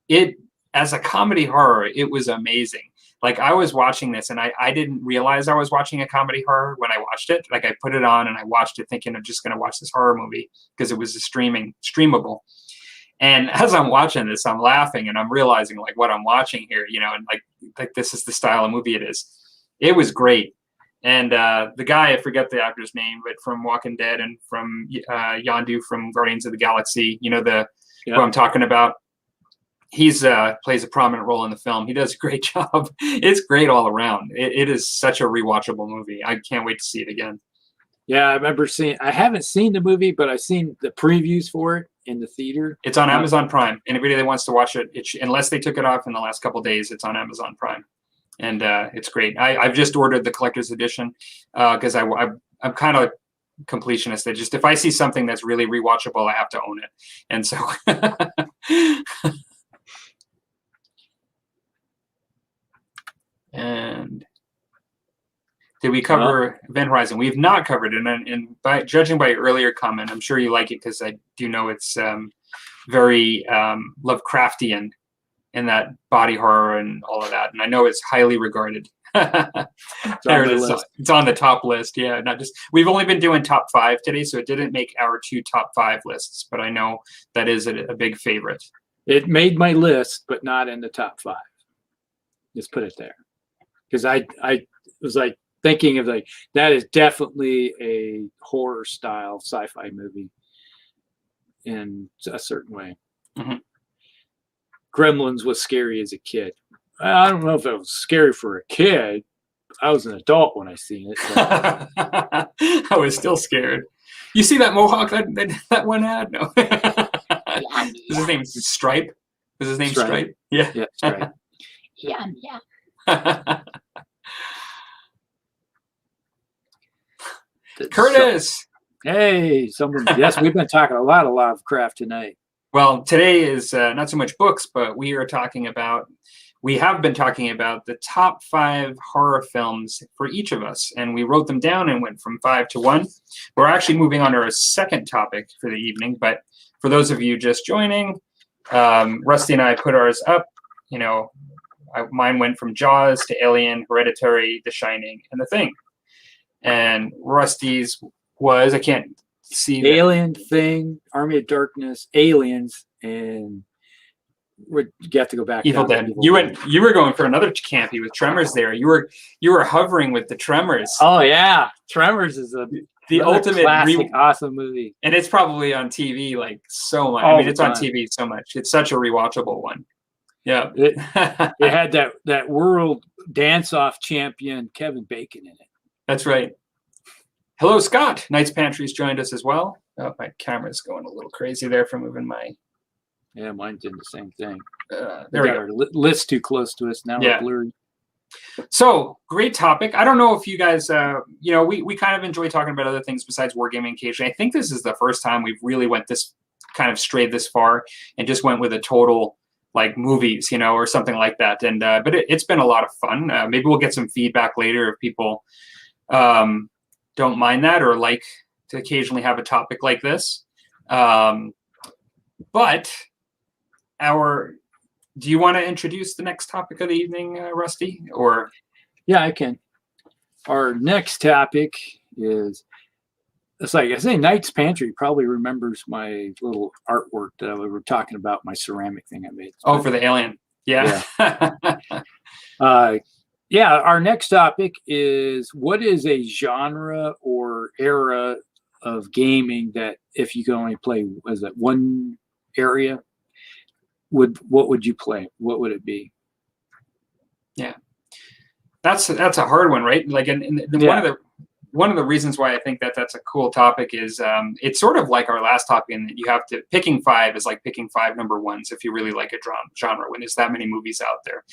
it, as a comedy horror, it was amazing. Like, I was watching this and I didn't realize I was watching a comedy horror when I watched it. Like, I put it on and I watched it thinking I'm just going to watch this horror movie because it was streamable. And as I'm watching this, I'm laughing and I'm realizing like what I'm watching here, and like this is the style of movie it is. It was great. And the guy, I forget the actor's name, but from Walking Dead and from Yondu from Guardians of the Galaxy, who I'm talking about. he's plays a prominent role in the film. He does a great job. It's great all around. It is such a rewatchable movie. I can't wait to see it again. Yeah, I haven't seen the movie, but I've seen the previews for it in the theater. It's on Amazon Prime. Anybody that wants to watch it, unless they took it off in the last couple of days, it's on Amazon Prime. And it's great. I've just ordered the collector's edition because I'm kind of completionist. If I see something that's really rewatchable, I have to own it. And so and did we cover Event Horizon? We've not covered it, and judging by your earlier comment, I'm sure you like it because I do know it's very Lovecraftian in that body horror and all of that, and I know it's highly regarded. There it is. It's on the top list. Yeah, we've only been doing top 5 today, so it didn't make our 2 top 5 lists, but I know that is a big favorite. It made my list, but not in the top 5. Just put it there, because I was like thinking of that is definitely a horror style sci-fi movie in a certain way. Mm-hmm. Gremlins was scary as a kid. I don't know if it was scary for a kid. I was an adult when I seen it. I was still scared. You see that mohawk that one had? No. Is his name Stripe? Was his name Stripe? Yeah. Yeah, Stripe. Yeah. Curtis. Hey, someone. Yes, we've been talking a lot of Lovecraft tonight. Well, today is not so much books, but we have been talking about the top 5 horror films for each of us, and we wrote them down and went from 5 to 1. We're actually moving on to our second topic for the evening, but for those of you just joining, Rusty and I put ours up. Mine went from Jaws to Alien, Hereditary, The Shining, and The Thing. And Rusty's was, I can't see. Alien, Thing, Army of Darkness, Aliens, and you have to go back. Evil Dead. You were going for another campy with Tremors there. You were hovering with the Tremors. Oh yeah, Tremors is the ultimate classic, awesome movie. And it's probably on TV like so much. It's on TV so much. It's such a rewatchable one. Yeah. It had that world dance-off champion Kevin Bacon in it. That's right. Hello, Scott. Knight's Pantry's joined us as well. Oh, my camera's going a little crazy there for moving my. Yeah, mine did the same thing. There we go. Our list too close to us now. Yeah. We're blurry. So great topic. I don't know if you guys, we kind of enjoy talking about other things besides wargaming occasionally. I think this is the first time we've really strayed this far and just went with a total like movies, or something like that. And but it's been a lot of fun. Maybe we'll get some feedback later if people don't mind that or like to occasionally have a topic like this. But do you want to introduce the next topic of the evening, Rusty? Or yeah, I can. Our next topic is, it's like I say, Knight's Pantry probably remembers my little artwork that we were talking about, my ceramic thing I made. Oh, for the alien. Yeah. Yeah. Our next topic is, what is a genre or era of gaming that if you can only play one area, what would you play? What would it be? Yeah, that's a hard one, right? Like, one of the reasons why I think that's a cool topic is it's sort of like our last topic in that you have to picking 5 is like picking 5 number ones if you really like a genre when there's that many movies out there.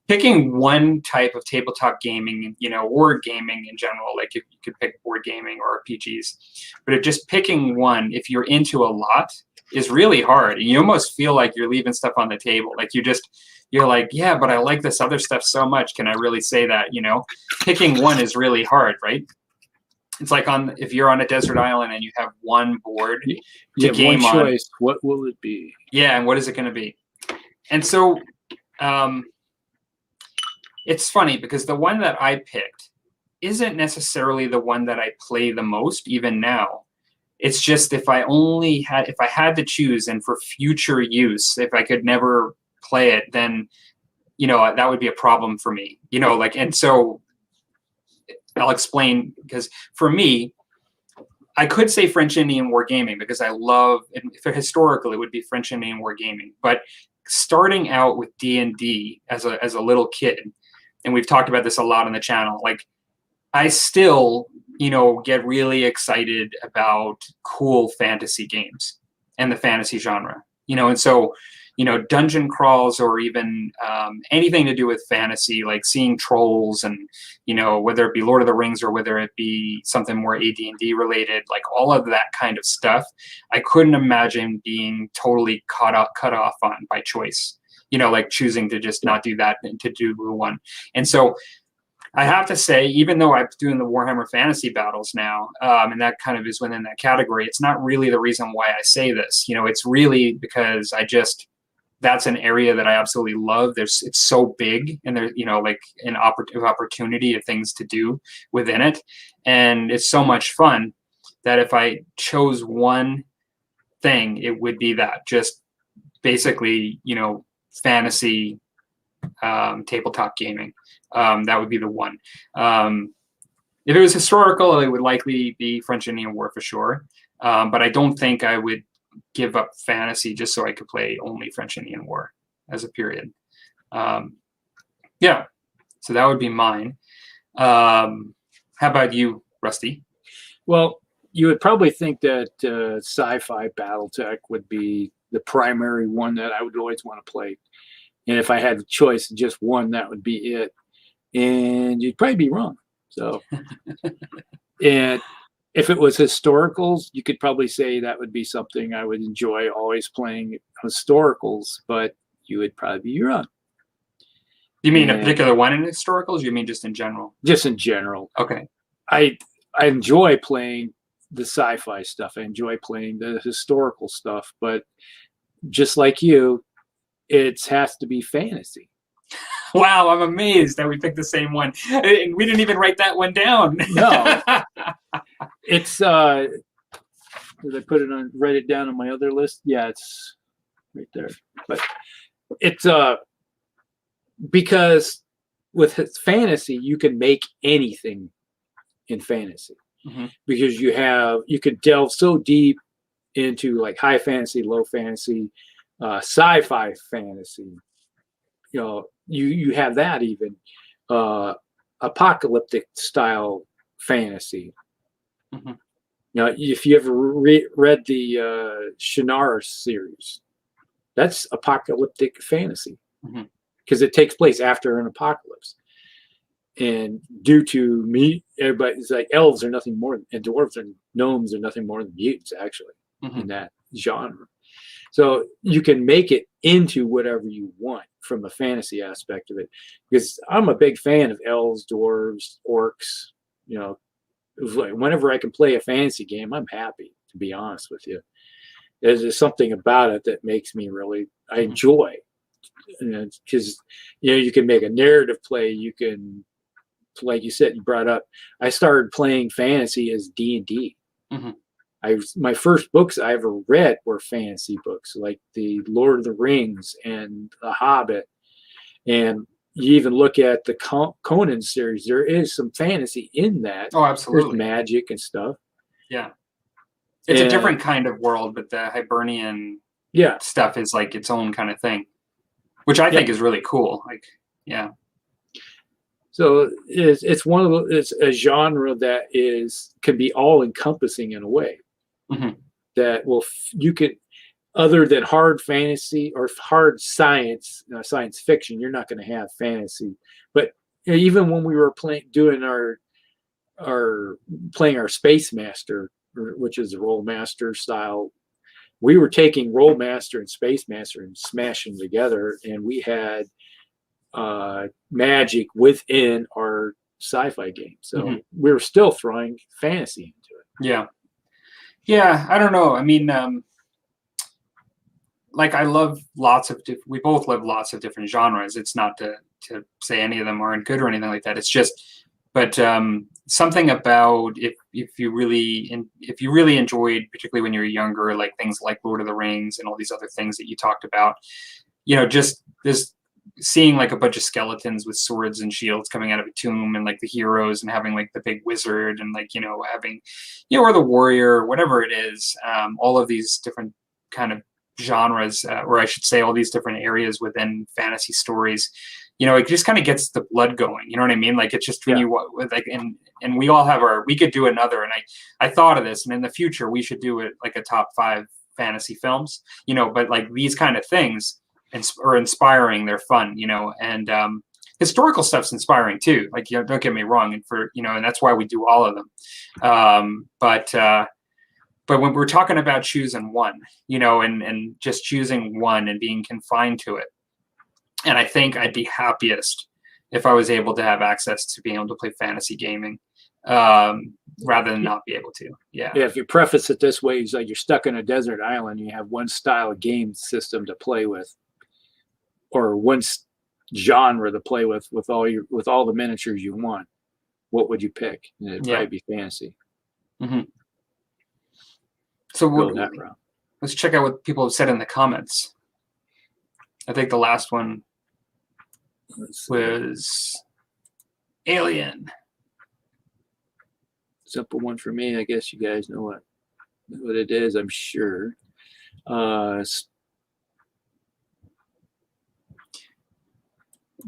Picking one type of tabletop gaming, or gaming in general, like if you could pick board gaming or RPGs, but just picking one if you're into a lot is really hard. You almost feel like you're leaving stuff on the table. Like you're like, yeah, but I like this other stuff so much. Can I really say that? Picking one is really hard, right? It's like if you're on a desert island and you have one board to game one on. choice, what will it be? Yeah, and what is it going to be? And so it's funny because the one that I picked isn't necessarily the one that I play the most, even now. It's just if I had to choose and for future use, if I could never play it, then, that would be a problem for me, and so I'll explain, because for me, I could say French Indian Wargaming because I love, and historically it would be French Indian Wargaming, but starting out with D&D as a little kid, and we've talked about this a lot on the channel, like I still, get really excited about cool fantasy games and the fantasy genre, and so, dungeon crawls or even anything to do with fantasy, like seeing trolls and, whether it be Lord of the Rings or whether it be something more AD&D related, like all of that kind of stuff, I couldn't imagine being totally cut off on by choice, like choosing to just not do that and to do the one. And so I have to say, even though I'm doing the Warhammer Fantasy battles now, and that kind of is within that category, it's not really the reason why I say this. It's really because that's an area that I absolutely love. It's so big, and there's like an opportunity of things to do within it, and it's so much fun that if I chose one thing, it would be that, just basically fantasy tabletop gaming. That would be the one. If it was historical, it would likely be French Indian War for sure, but I don't think I would give up fantasy just so I could play only French Indian War as a period. Yeah, so that would be mine. How about you, Rusty? Well, you would probably think that sci-fi BattleTech would be the primary one that I would always want to play. And if I had a choice of just one, that would be it. And you'd probably be wrong. So, and if it was historicals, you could probably say that would be something I would enjoy always playing, historicals, but you would probably be wrong. You mean a particular one in historicals? You mean just in general? Just in general. Okay. I enjoy playing the sci-fi stuff. I enjoy playing the historical stuff, but just like you, it has to be fantasy. Wow, I'm amazed that we picked the same one. We didn't even write that one down. No. It's did I write it down on my other list? Yeah, it's right there. But it's because with fantasy, you can make anything in fantasy. Mm-hmm. Because you could delve so deep into like high fantasy, low fantasy, sci-fi fantasy. You have that even apocalyptic style fantasy. Mm-hmm. Now, if you ever read the Shannara series, that's apocalyptic fantasy because it takes place after an apocalypse. And due to everybody's like elves are nothing more, and dwarves and gnomes are nothing more than mutants, actually, in that genre. So you can make it into whatever you want from a fantasy aspect of it. Because I'm a big fan of elves, dwarves, orcs. Whenever I can play a fantasy game, I'm happy, to be honest with you. There's just something about it that makes me I enjoy. Because you can make a narrative play. You can, like you said, you brought up, I started playing fantasy as D&D. My first books I ever read were fantasy books, like the Lord of the Rings and The Hobbit. And you even look at the Conan series, there is some fantasy in that. Oh, absolutely. There's magic and stuff. Yeah. It's a different kind of world, but the Hibernian stuff is like its own kind of thing, which I think is really cool. Like, yeah. So it's it's a genre that can be all encompassing in a way. That you could, other than hard fantasy or hard science fiction, you're not going to have fantasy. But even when we were playing our Space Master, which is a Roll Master style, we were taking Roll Master and Space Master and smashing them together, and we had magic within our sci-fi game. So we were still throwing fantasy into it. Yeah. Yeah, I don't know. I mean, like I love we both love lots of different genres. It's not to say any of them aren't good or anything like that. It's just, but something about if you really enjoyed, particularly when you were younger, like things like Lord of the Rings and all these other things that you talked about, just this seeing like a bunch of skeletons with swords and shields coming out of a tomb, and like the heroes, and having like the big wizard, and like having or the warrior, or whatever it is, all of these different kind of genres, or I should say all these different areas within fantasy stories, you know, it just kind of gets the blood going. You know what I mean? Like, it's just when you like, and we all have we could do another, and I thought of this, and in the future we should do it like a top 5 fantasy films, you know, but like these kind of things are inspiring, they're fun, you know, and historical stuff's inspiring too. Like, you know, don't get me wrong, and for, you know, and that's why we do all of them. But when we're talking about choosing one, you know, and just choosing one and being confined to it, and I think I'd be happiest if I was able to have access to being able to play fantasy gaming, rather than not be able to. Yeah. Yeah. If you preface it this way, it's like you're stuck on a desert island. You have one style of game system to play with, or one genre to play with all the miniatures you want. What would you pick? And it'd probably be fantasy. Mm-hmm. So that route. Let's check out what people have said in the comments. I think the last one was Alien. Simple one for me. I guess you guys know what it is, I'm sure.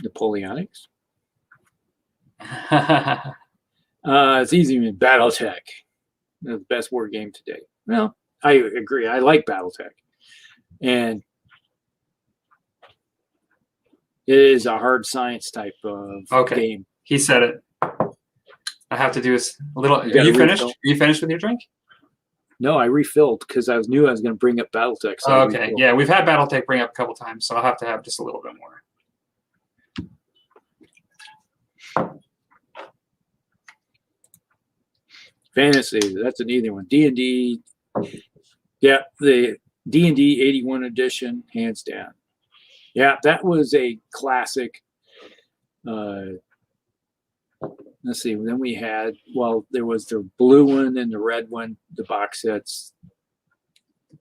Napoleonics. It's easy with BattleTech. The best war game today. Well, I agree. I like BattleTech. And it is a hard science type of game. He said it. I have to do a little. Are you finished? Are you finished with your drink? No, I refilled because I knew I was going to bring up BattleTech. So okay. Yeah, we've had BattleTech bring up a couple times, so I'll have to have just a little bit more. Fantasy, that's an easy one. D&D, yeah, the D&D 81 edition, hands down. Yeah, that was a classic. Let's see, then we had, there was the blue one and the red one, the box sets.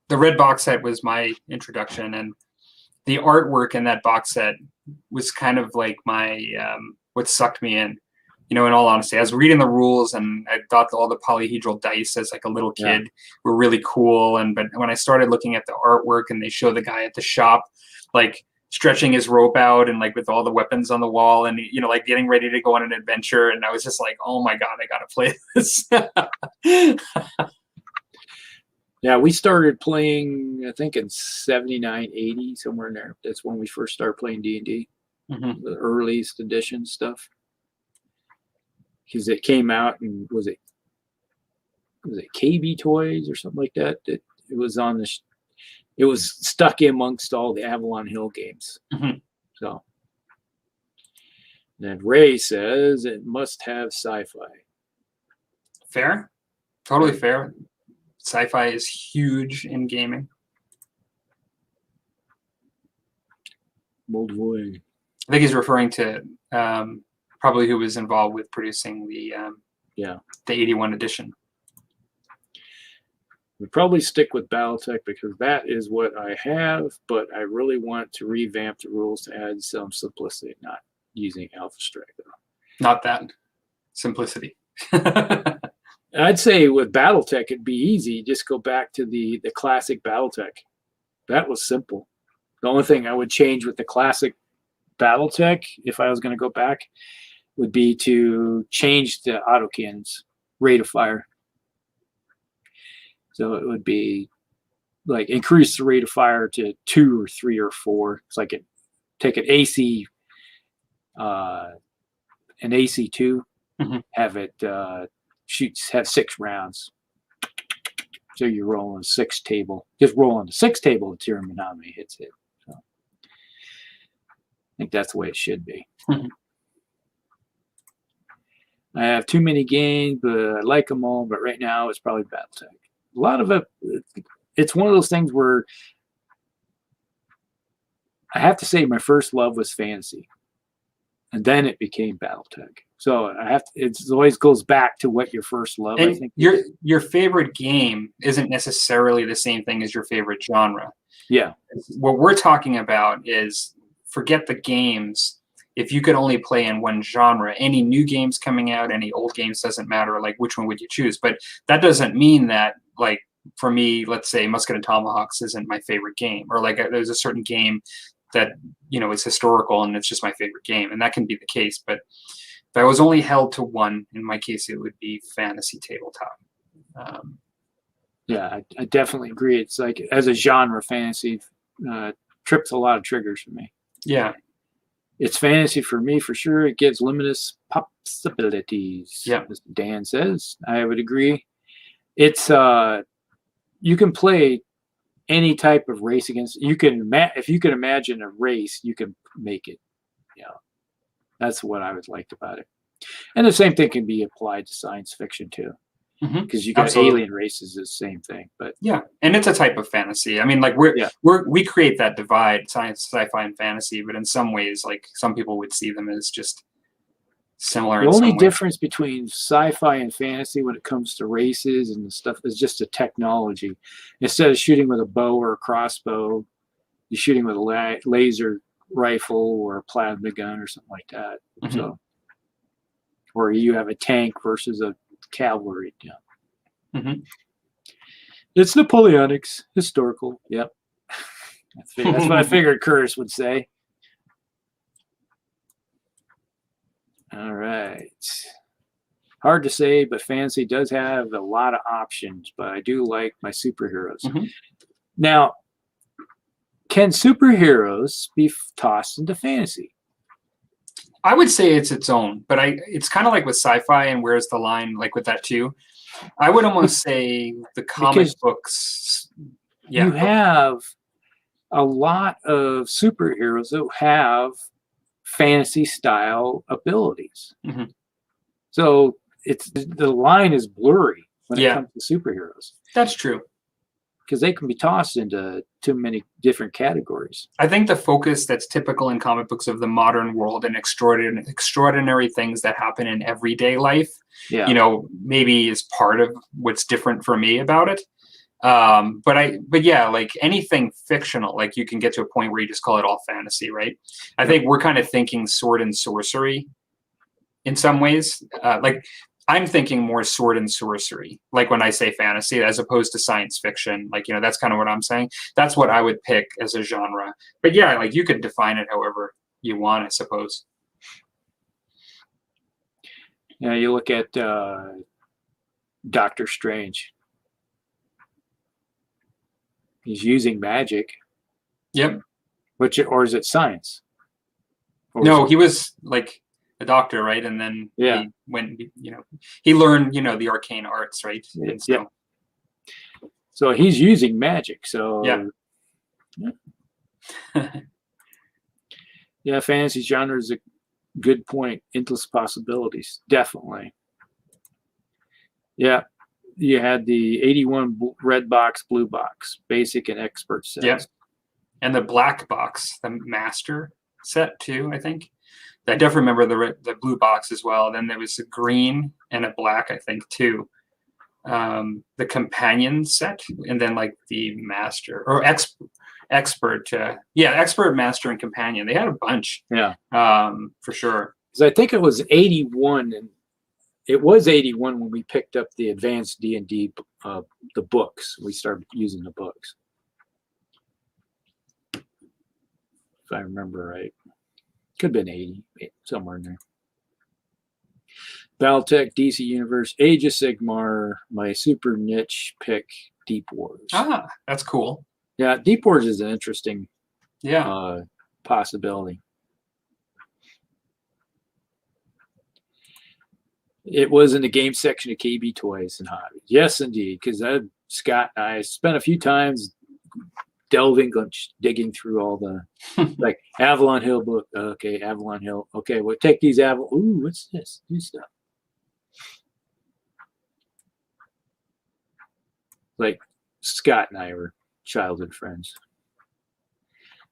The red box set was my introduction, and the artwork in that box set was kind of like my, what sucked me in. You know, in all honesty, I was reading the rules and I thought all the polyhedral dice as like a little kid were really cool. But when I started looking at the artwork and they show the guy at the shop, like stretching his rope out and like with all the weapons on the wall and, you know, like getting ready to go on an adventure. And I was just like, oh my God, I got to play this. Yeah, we started playing, I think in 79, 80, somewhere in there. That's when we first started playing D&D, the earliest edition stuff. Because it came out and was it KB Toys or something like that? It was on the, it was stuck amongst all the Avalon Hill games. So then Ray says it must have sci-fi. Fair, totally fair. Sci-fi is huge in gaming. Moldvoy. I think he's referring to probably who was involved with producing the 81 edition. We probably stick with BattleTech because that is what I have, but I really want to revamp the rules to add some simplicity, not using Alpha Strike though. Not that simplicity. I'd say with BattleTech it'd be easy. Just go back to the classic BattleTech. That was simple. The only thing I would change with the classic BattleTech, if I was going to go back, would be to change the autocannon's rate of fire. So it would be like increase the rate of fire to 2 or 3 or 4. It's like take an AC, an AC2, have it have 6 rounds. So you're rolling a 6 table. Just roll on the 6 table until your Menominee hits it. So I think that's the way it should be. I have too many games, but I like them all. But right now, it's probably BattleTech. A lot of it, it's one of those things where I have to say my first love was fantasy, and then it became BattleTech. So I have to. It always goes back to what your first love. And I think your favorite game isn't necessarily the same thing as your favorite genre. Yeah. What we're talking about is forget the games. If you could only play in one genre, any new games coming out, any old games, doesn't matter, like which one would you choose? But that doesn't mean that like for me, let's say Musket and Tomahawks isn't my favorite game, or like there's a certain game that, you know, is historical and it's just my favorite game, and that can be the case. But if I was only held to one, in my case, it would be fantasy tabletop. Yeah, I definitely agree. It's like, as a genre, fantasy trips a lot of triggers for me. Yeah. It's fantasy for me, for sure. It gives limitless possibilities. Yeah. As Dan says, I would agree. It's you can play any type of race against. You can if you can imagine a race, you can make it. Yeah, that's what I would like about it. And the same thing can be applied to science fiction too, because you got alien races, the same thing. But yeah, and it's a type of fantasy. I mean, like we create that divide, science, sci-fi, and fantasy. But in some ways, like some people would see them as just similar. The only difference between sci-fi and fantasy when it comes to races and stuff is just the technology. Instead of shooting with a bow or a crossbow, you're shooting with a laser rifle or a plasma gun or something like that. So, or you have a tank versus a cavalry. Yeah. It's Napoleonics, historical. Yep. That's what I figured Curtis would say. All right. Hard to say, but fantasy does have a lot of options, but I do like my superheroes. Now, can superheroes be tossed into fantasy? I would say it's its own, but it's kind of like with sci-fi, and where's the line, like with that too. I would almost say the comic books. Yeah, you have a lot of superheroes that have fantasy style abilities. So the line is blurry when it comes to superheroes. That's true. Because they can be tossed into too many different categories. I think the focus that's typical in comic books of the modern world and extraordinary things that happen in everyday life, you know, maybe is part of what's different for me about it. But yeah, like anything fictional, like you can get to a point where you just call it all fantasy, right? I think we're kind of thinking sword and sorcery in some ways. Like I'm thinking more sword and sorcery, like when I say fantasy, as opposed to science fiction. Like, you know, that's kind of what I'm saying. That's what I would pick as a genre. But yeah, like you could define it however you want, I suppose. Yeah, you look at Doctor Strange. He's using magic. Yep. Or is it science? No, he was like a doctor, right? And then he went, you know, he learned, you know, the arcane arts, right? And so, so he's using magic. So yeah, fantasy genre is a good point. Endless possibilities, definitely. Yeah, you had the 81 red box, blue box, basic and expert sets. Yep. And the black box, the master set too, I think. I definitely remember the blue box as well. Then there was a green and a black, I think, too. The companion set, and then like the master or expert. Expert, master, and companion. They had a bunch. Yeah. For sure. Because I think it was 81, and it was 81 when we picked up the advanced D&D, the books. We started using the books, if I remember right. Could have been 80, somewhere in there. Battletech, DC Universe, Age of Sigmar, my super niche pick, Deep Wars. Ah, that's cool. Yeah, Deep Wars is an interesting possibility. It was in the game section of KB Toys and Hobbies. Yes, indeed, because Scott and I spent a few times delving, digging through all the like Avalon Hill book. Okay, Avalon Hill. Okay, we'll take these Avalon. Ooh, what's this? New stuff. Like Scott and I were childhood friends.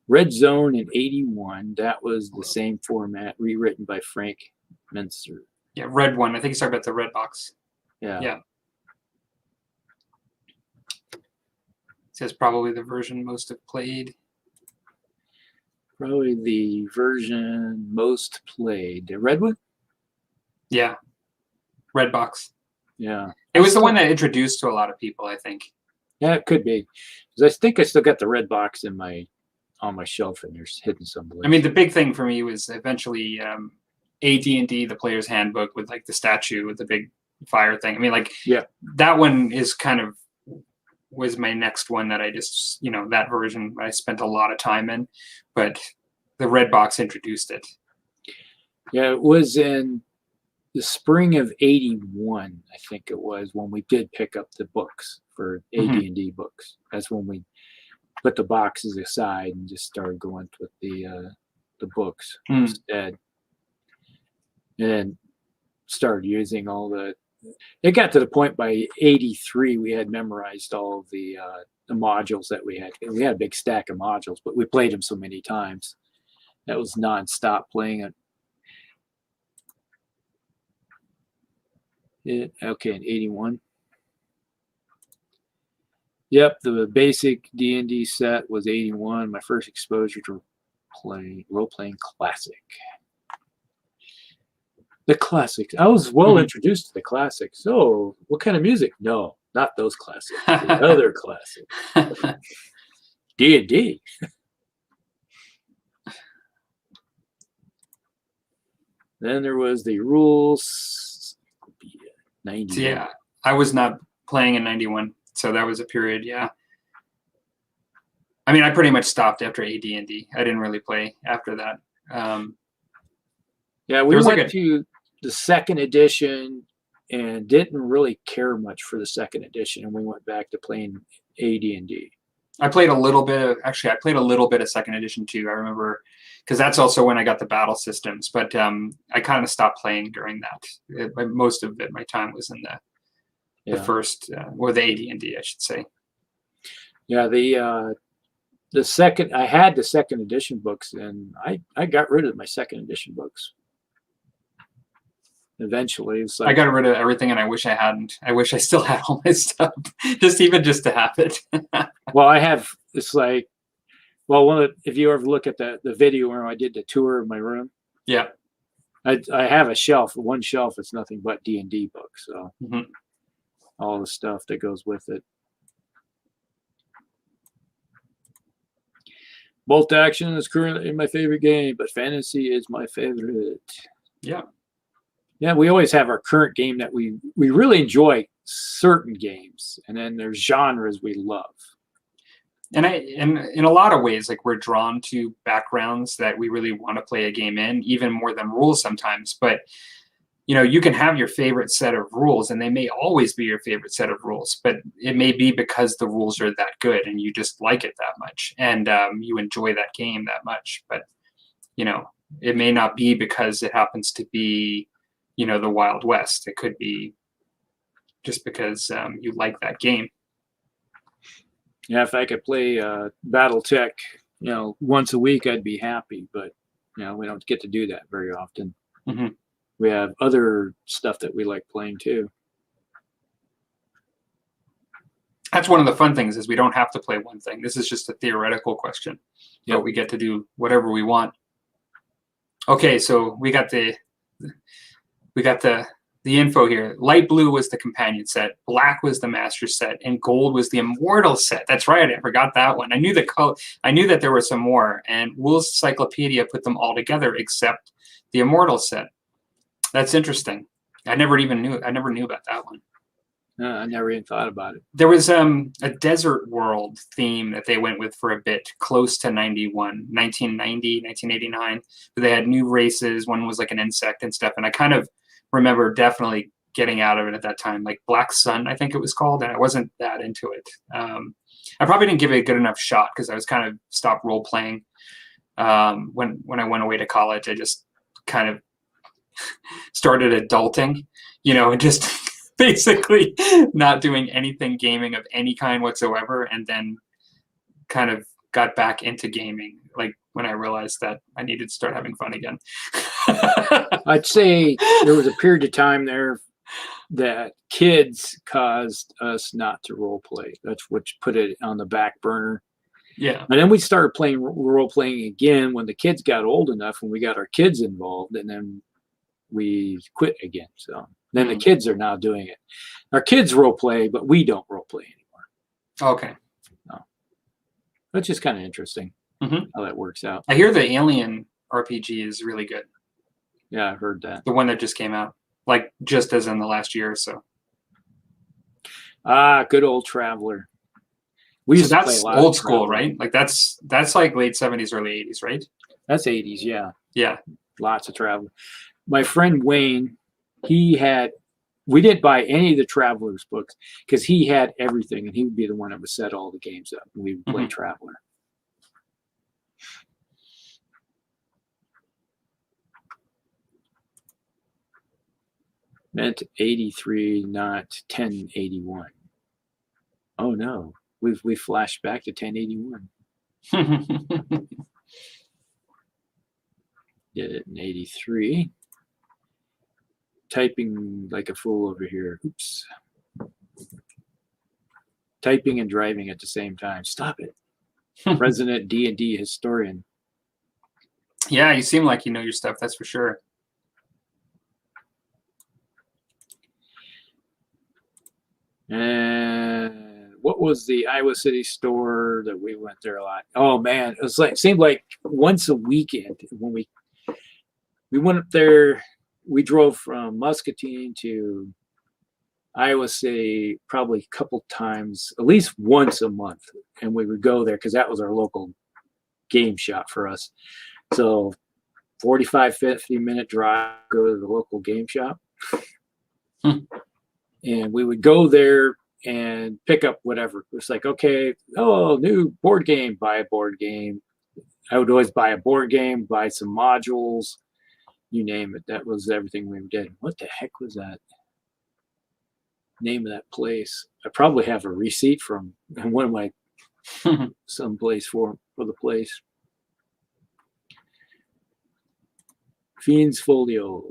Red Zone in 81. That was the same format, rewritten by Frank Minster. Yeah, red one. I think he's talking about the red box. Yeah. Says probably the version most have played. Probably the version most played. The red one? Yeah. Red box. Yeah. It was the one that introduced to a lot of people, I think. Yeah, it could be. 'Cause I think I still got the red box on my shelf, and there's hidden somewhere. I mean, the big thing for me was eventually AD&D, the Player's Handbook, with like the statue with the big fire thing. I mean, like, yeah, that one is kind of was my next one that I just, that version I spent a lot of time in, but the red box introduced it. Yeah, it was in the spring of '81, I think it was, when we did pick up the books for AD&D books. That's when we put the boxes aside and just started going with the books instead, and started using all the. It got to the point by '83 we had memorized all of the modules that we had. We had a big stack of modules, but we played them so many times that was nonstop playing it. Okay, in '81. Yep, the basic D&D set was '81. My first exposure to role-playing classic. The classics. I was well introduced to the classics. So, what kind of music? No, not those classics. The other classics. D&D. Then there was the rules. 91. Yeah, I was not playing in '91, so that was a period. Yeah. I mean, I pretty much stopped after AD&D. I didn't really play after that. Yeah, we went to the second edition and didn't really care much for the second edition, and we went back to playing AD&D. I played a little bit of second edition too. I remember, because that's also when I got the battle systems. But I kind of stopped playing during that. Most of it, my time was in the first or the AD&D, I should say. Yeah, the second, I had the second edition books, and I got rid of my second edition books. Eventually, it's like, I got rid of everything, and I wish I hadn't. I wish I still had all my stuff, just to have it. Well, I have. It's like, well, if you ever look at the video where I did the tour of my room, yeah, I have a shelf. One shelf, it's nothing but D&D books. So all the stuff that goes with it. Bolt action is currently my favorite game, but fantasy is my favorite. Yeah. Yeah, we always have our current game that we really enjoy certain games, and then there's genres we love. And in a lot of ways, like, we're drawn to backgrounds that we really want to play a game in, even more than rules sometimes. But you can have your favorite set of rules, and they may always be your favorite set of rules, but it may be because the rules are that good and you just like it that much, and you enjoy that game that much. But it may not be because it happens to be the Wild West. It could be just because you like that game. Yeah, if I could play BattleTech, once a week, I'd be happy. But we don't get to do that very often. We have other stuff that we like playing too. That's one of the fun things, is we don't have to play one thing. This is just a theoretical question. Yeah, we get to do whatever we want. Okay, so we got the info here. Light blue was the companion set, black was the master set, and gold was the immortal set. That's right, I forgot that one. I knew that there were some more, and Wool's Encyclopedia put them all together except the immortal set. That's interesting. I never knew about that one. No, I never even thought about it. There was a desert world theme that they went with for a bit, close to 1990, 1989. But they had new races. One was like an insect and stuff. And I kind of remember definitely getting out of it at that time, like Black Sun, I think it was called, and I wasn't that into it. I probably didn't give it a good enough shot because I was kind of stopped role playing. When I went away to college, I just kind of started adulting, and just basically not doing anything gaming of any kind whatsoever, and then kind of got back into gaming like when I realized that I needed to start having fun again. I'd say there was a period of time there that kids caused us not to role play. That's what put it on the back burner. Yeah. And then we started playing role playing again when the kids got old enough, and we got our kids involved, and then we quit again. So then the kids are now doing it. Our kids role play, but we don't role play anymore. Okay. Which is kind of interesting Mhm. how that works out. I hear the Alien RPG is really good. Yeah, I've heard that. The one that just came out, like just as in the last year or so. Ah, good old Traveler. We So used to play a that's lot of old school, Traveler. right? Like that's like late 70s, early 80s, right? That's 80s, yeah. Yeah. Lots of Traveler. My friend Wayne, we didn't buy any of the Travelers books because he had everything, and he would be the one that would set all the games up, and we would play Traveler. Meant 83, not 1081. Oh no, we flashed back to 1081. Did it in 83. Typing like a fool over here. Oops. Typing and driving at the same time. Stop it. Resident D&D historian. Yeah, you seem like you know your stuff, that's for sure. And what was the Iowa City store that we went there a lot? Oh man, it was like seemed like once a weekend when we went up there. We drove from Muscatine to Iowa City probably a couple times, at least once a month, and we would go there because that was our local game shop for us. So 45, 50-minute drive, go to the local game shop. And we would go there and pick up whatever. It's like, okay, oh, new board game, buy a board game. I would always buy a board game, buy some modules, you name it. That was everything we did. What the heck was that name of that place? I probably have a receipt from one of my someplace for the place. Fiends Folio.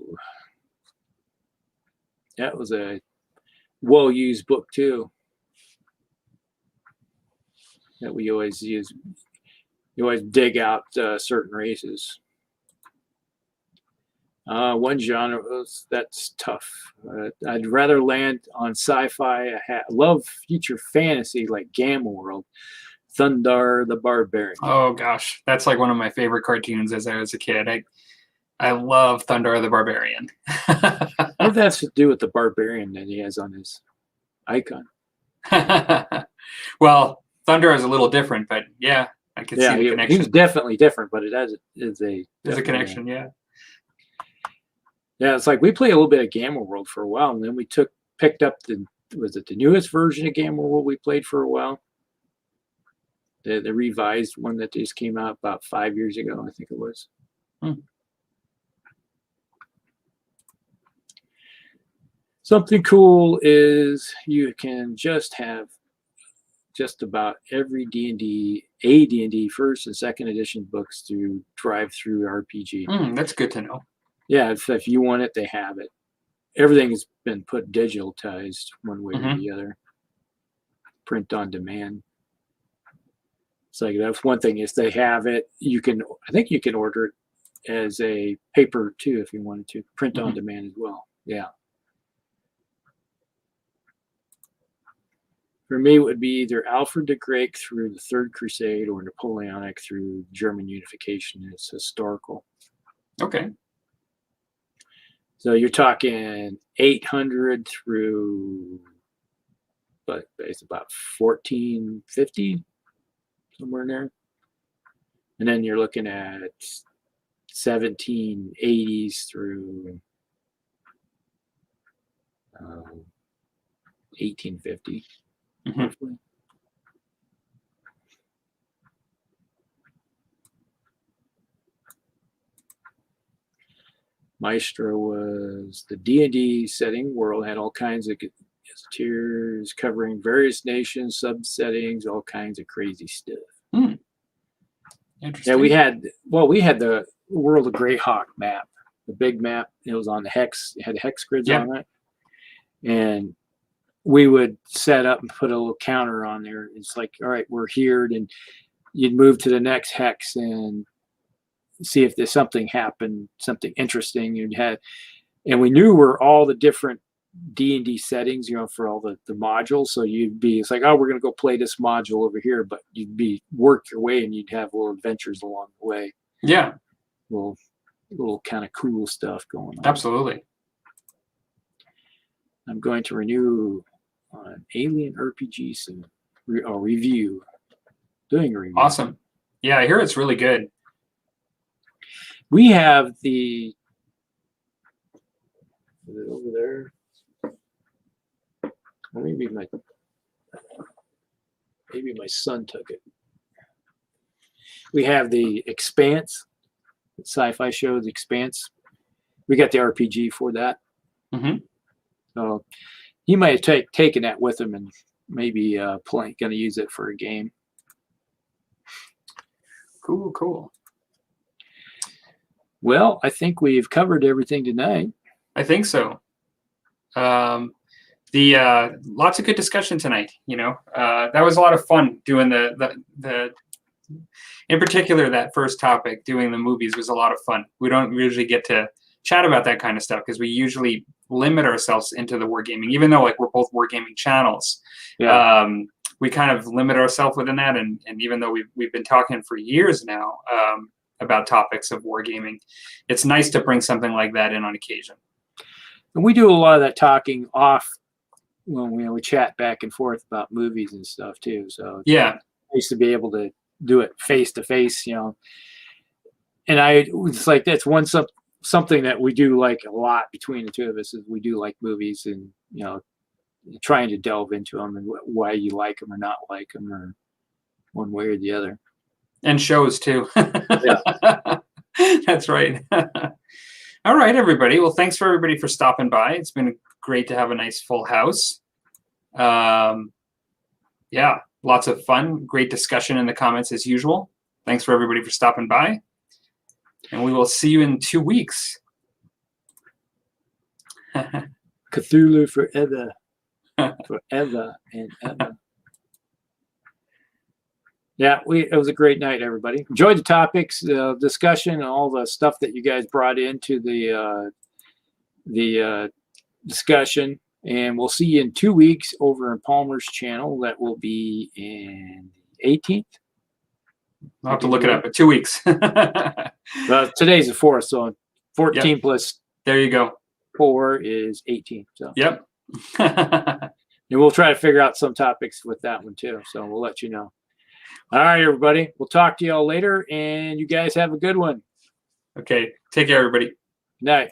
That was a well-used book too that we always use. You always dig out certain races. One genre that's tough. I'd rather land on sci-fi. I love future fantasy like Gamma World, Thundar the Barbarian. Oh gosh, that's like one of my favorite cartoons as I was a kid. I love Thundar the Barbarian. What has to do with the barbarian that he has on his icon? Well, Thundar is a little different, but yeah, I can see the connection. He's definitely different, but it is There's a connection, yeah. Yeah, it's like we played a little bit of Gamma World for a while, and then we picked up the newest version of Gamma World we played for a while. The revised one that just came out about 5 years ago, I think it was. Something cool is you can just have just about every D&D first and second edition books to drive through RPG. That's good to know. Yeah, if you want it, they have it. Everything has been put digitalized one way or the other. Print on demand. It's like that's one thing is they have it. I think you can order it as a paper too if you wanted to. Print on demand as well. Yeah. For me, it would be either Alfred the Great through the Third Crusade or Napoleonic through German unification. It's historical. Okay. So you're talking 800 through, but it's about 1450, somewhere in there. And then you're looking at 1780s through 1850. Hopefully. Maestro was the D&D setting world, had all kinds of tiers covering various nations, subsettings, all kinds of crazy stuff. Interesting. Yeah, we had the World of Greyhawk map, the big map. It was on the hex, it had hex grids on it. And we would set up and put a little counter on there. It's like, all right, we're here, and you'd move to the next hex and see if there's something happened, something interesting and we knew where all the different D&D settings, you know, for all the modules. So it's like, oh, we're going to go play this module over here, but you'd work your way and you'd have little adventures along the way. Yeah. Little kind of cool stuff going on. Absolutely. I'm going to renew an Alien RPG soon. Review. Doing a review. Awesome. Yeah, I hear it's really good. We have is it over there? Or maybe my son took it. We have the Expanse, the sci-fi show, The Expanse. We got the RPG for that. Mm-hmm. So he might have taken that with him and maybe going to use it for a game. Cool. Well, I think we've covered everything tonight. I think so. Lots of good discussion tonight. You know, that was a lot of fun doing the in particular, that first topic, doing the movies, was a lot of fun. We don't usually get to chat about that kind of stuff because we usually limit ourselves into the wargaming, even though like we're both wargaming channels. Yeah. We kind of limit ourselves within that, and even though we've been talking for years now about topics of wargaming, it's nice to bring something like that in on occasion. And we do a lot of that talking off when we chat back and forth about movies and stuff too. So yeah, nice to be able to do it face to face, you know. And it's like that's something that we do like a lot between the two of us is we do like movies and, you know, trying to delve into them and why you like them or not like them or one way or the other. And shows too. Yeah. That's right. All right, everybody. Well, thanks for everybody for stopping by. It's been great to have a nice full house. Yeah, lots of fun. Great discussion in the comments as usual. Thanks for everybody for stopping by. And we will see you in 2 weeks. Cthulhu forever. Forever and ever. Yeah, it was a great night, everybody. Enjoyed the topics, the discussion, and all the stuff that you guys brought into the discussion. And we'll see you in 2 weeks over in Palmer's channel. That will be in 18th. I'll have to look it up in 2 weeks. Today's the 4th, so 14 Yep. plus there you go. 4 is 18. So Yep. and we'll try to figure out some topics with that one too. So we'll let you know. All right, everybody. We'll talk to y'all later, and you guys have a good one. Okay. Take care, everybody. Good night.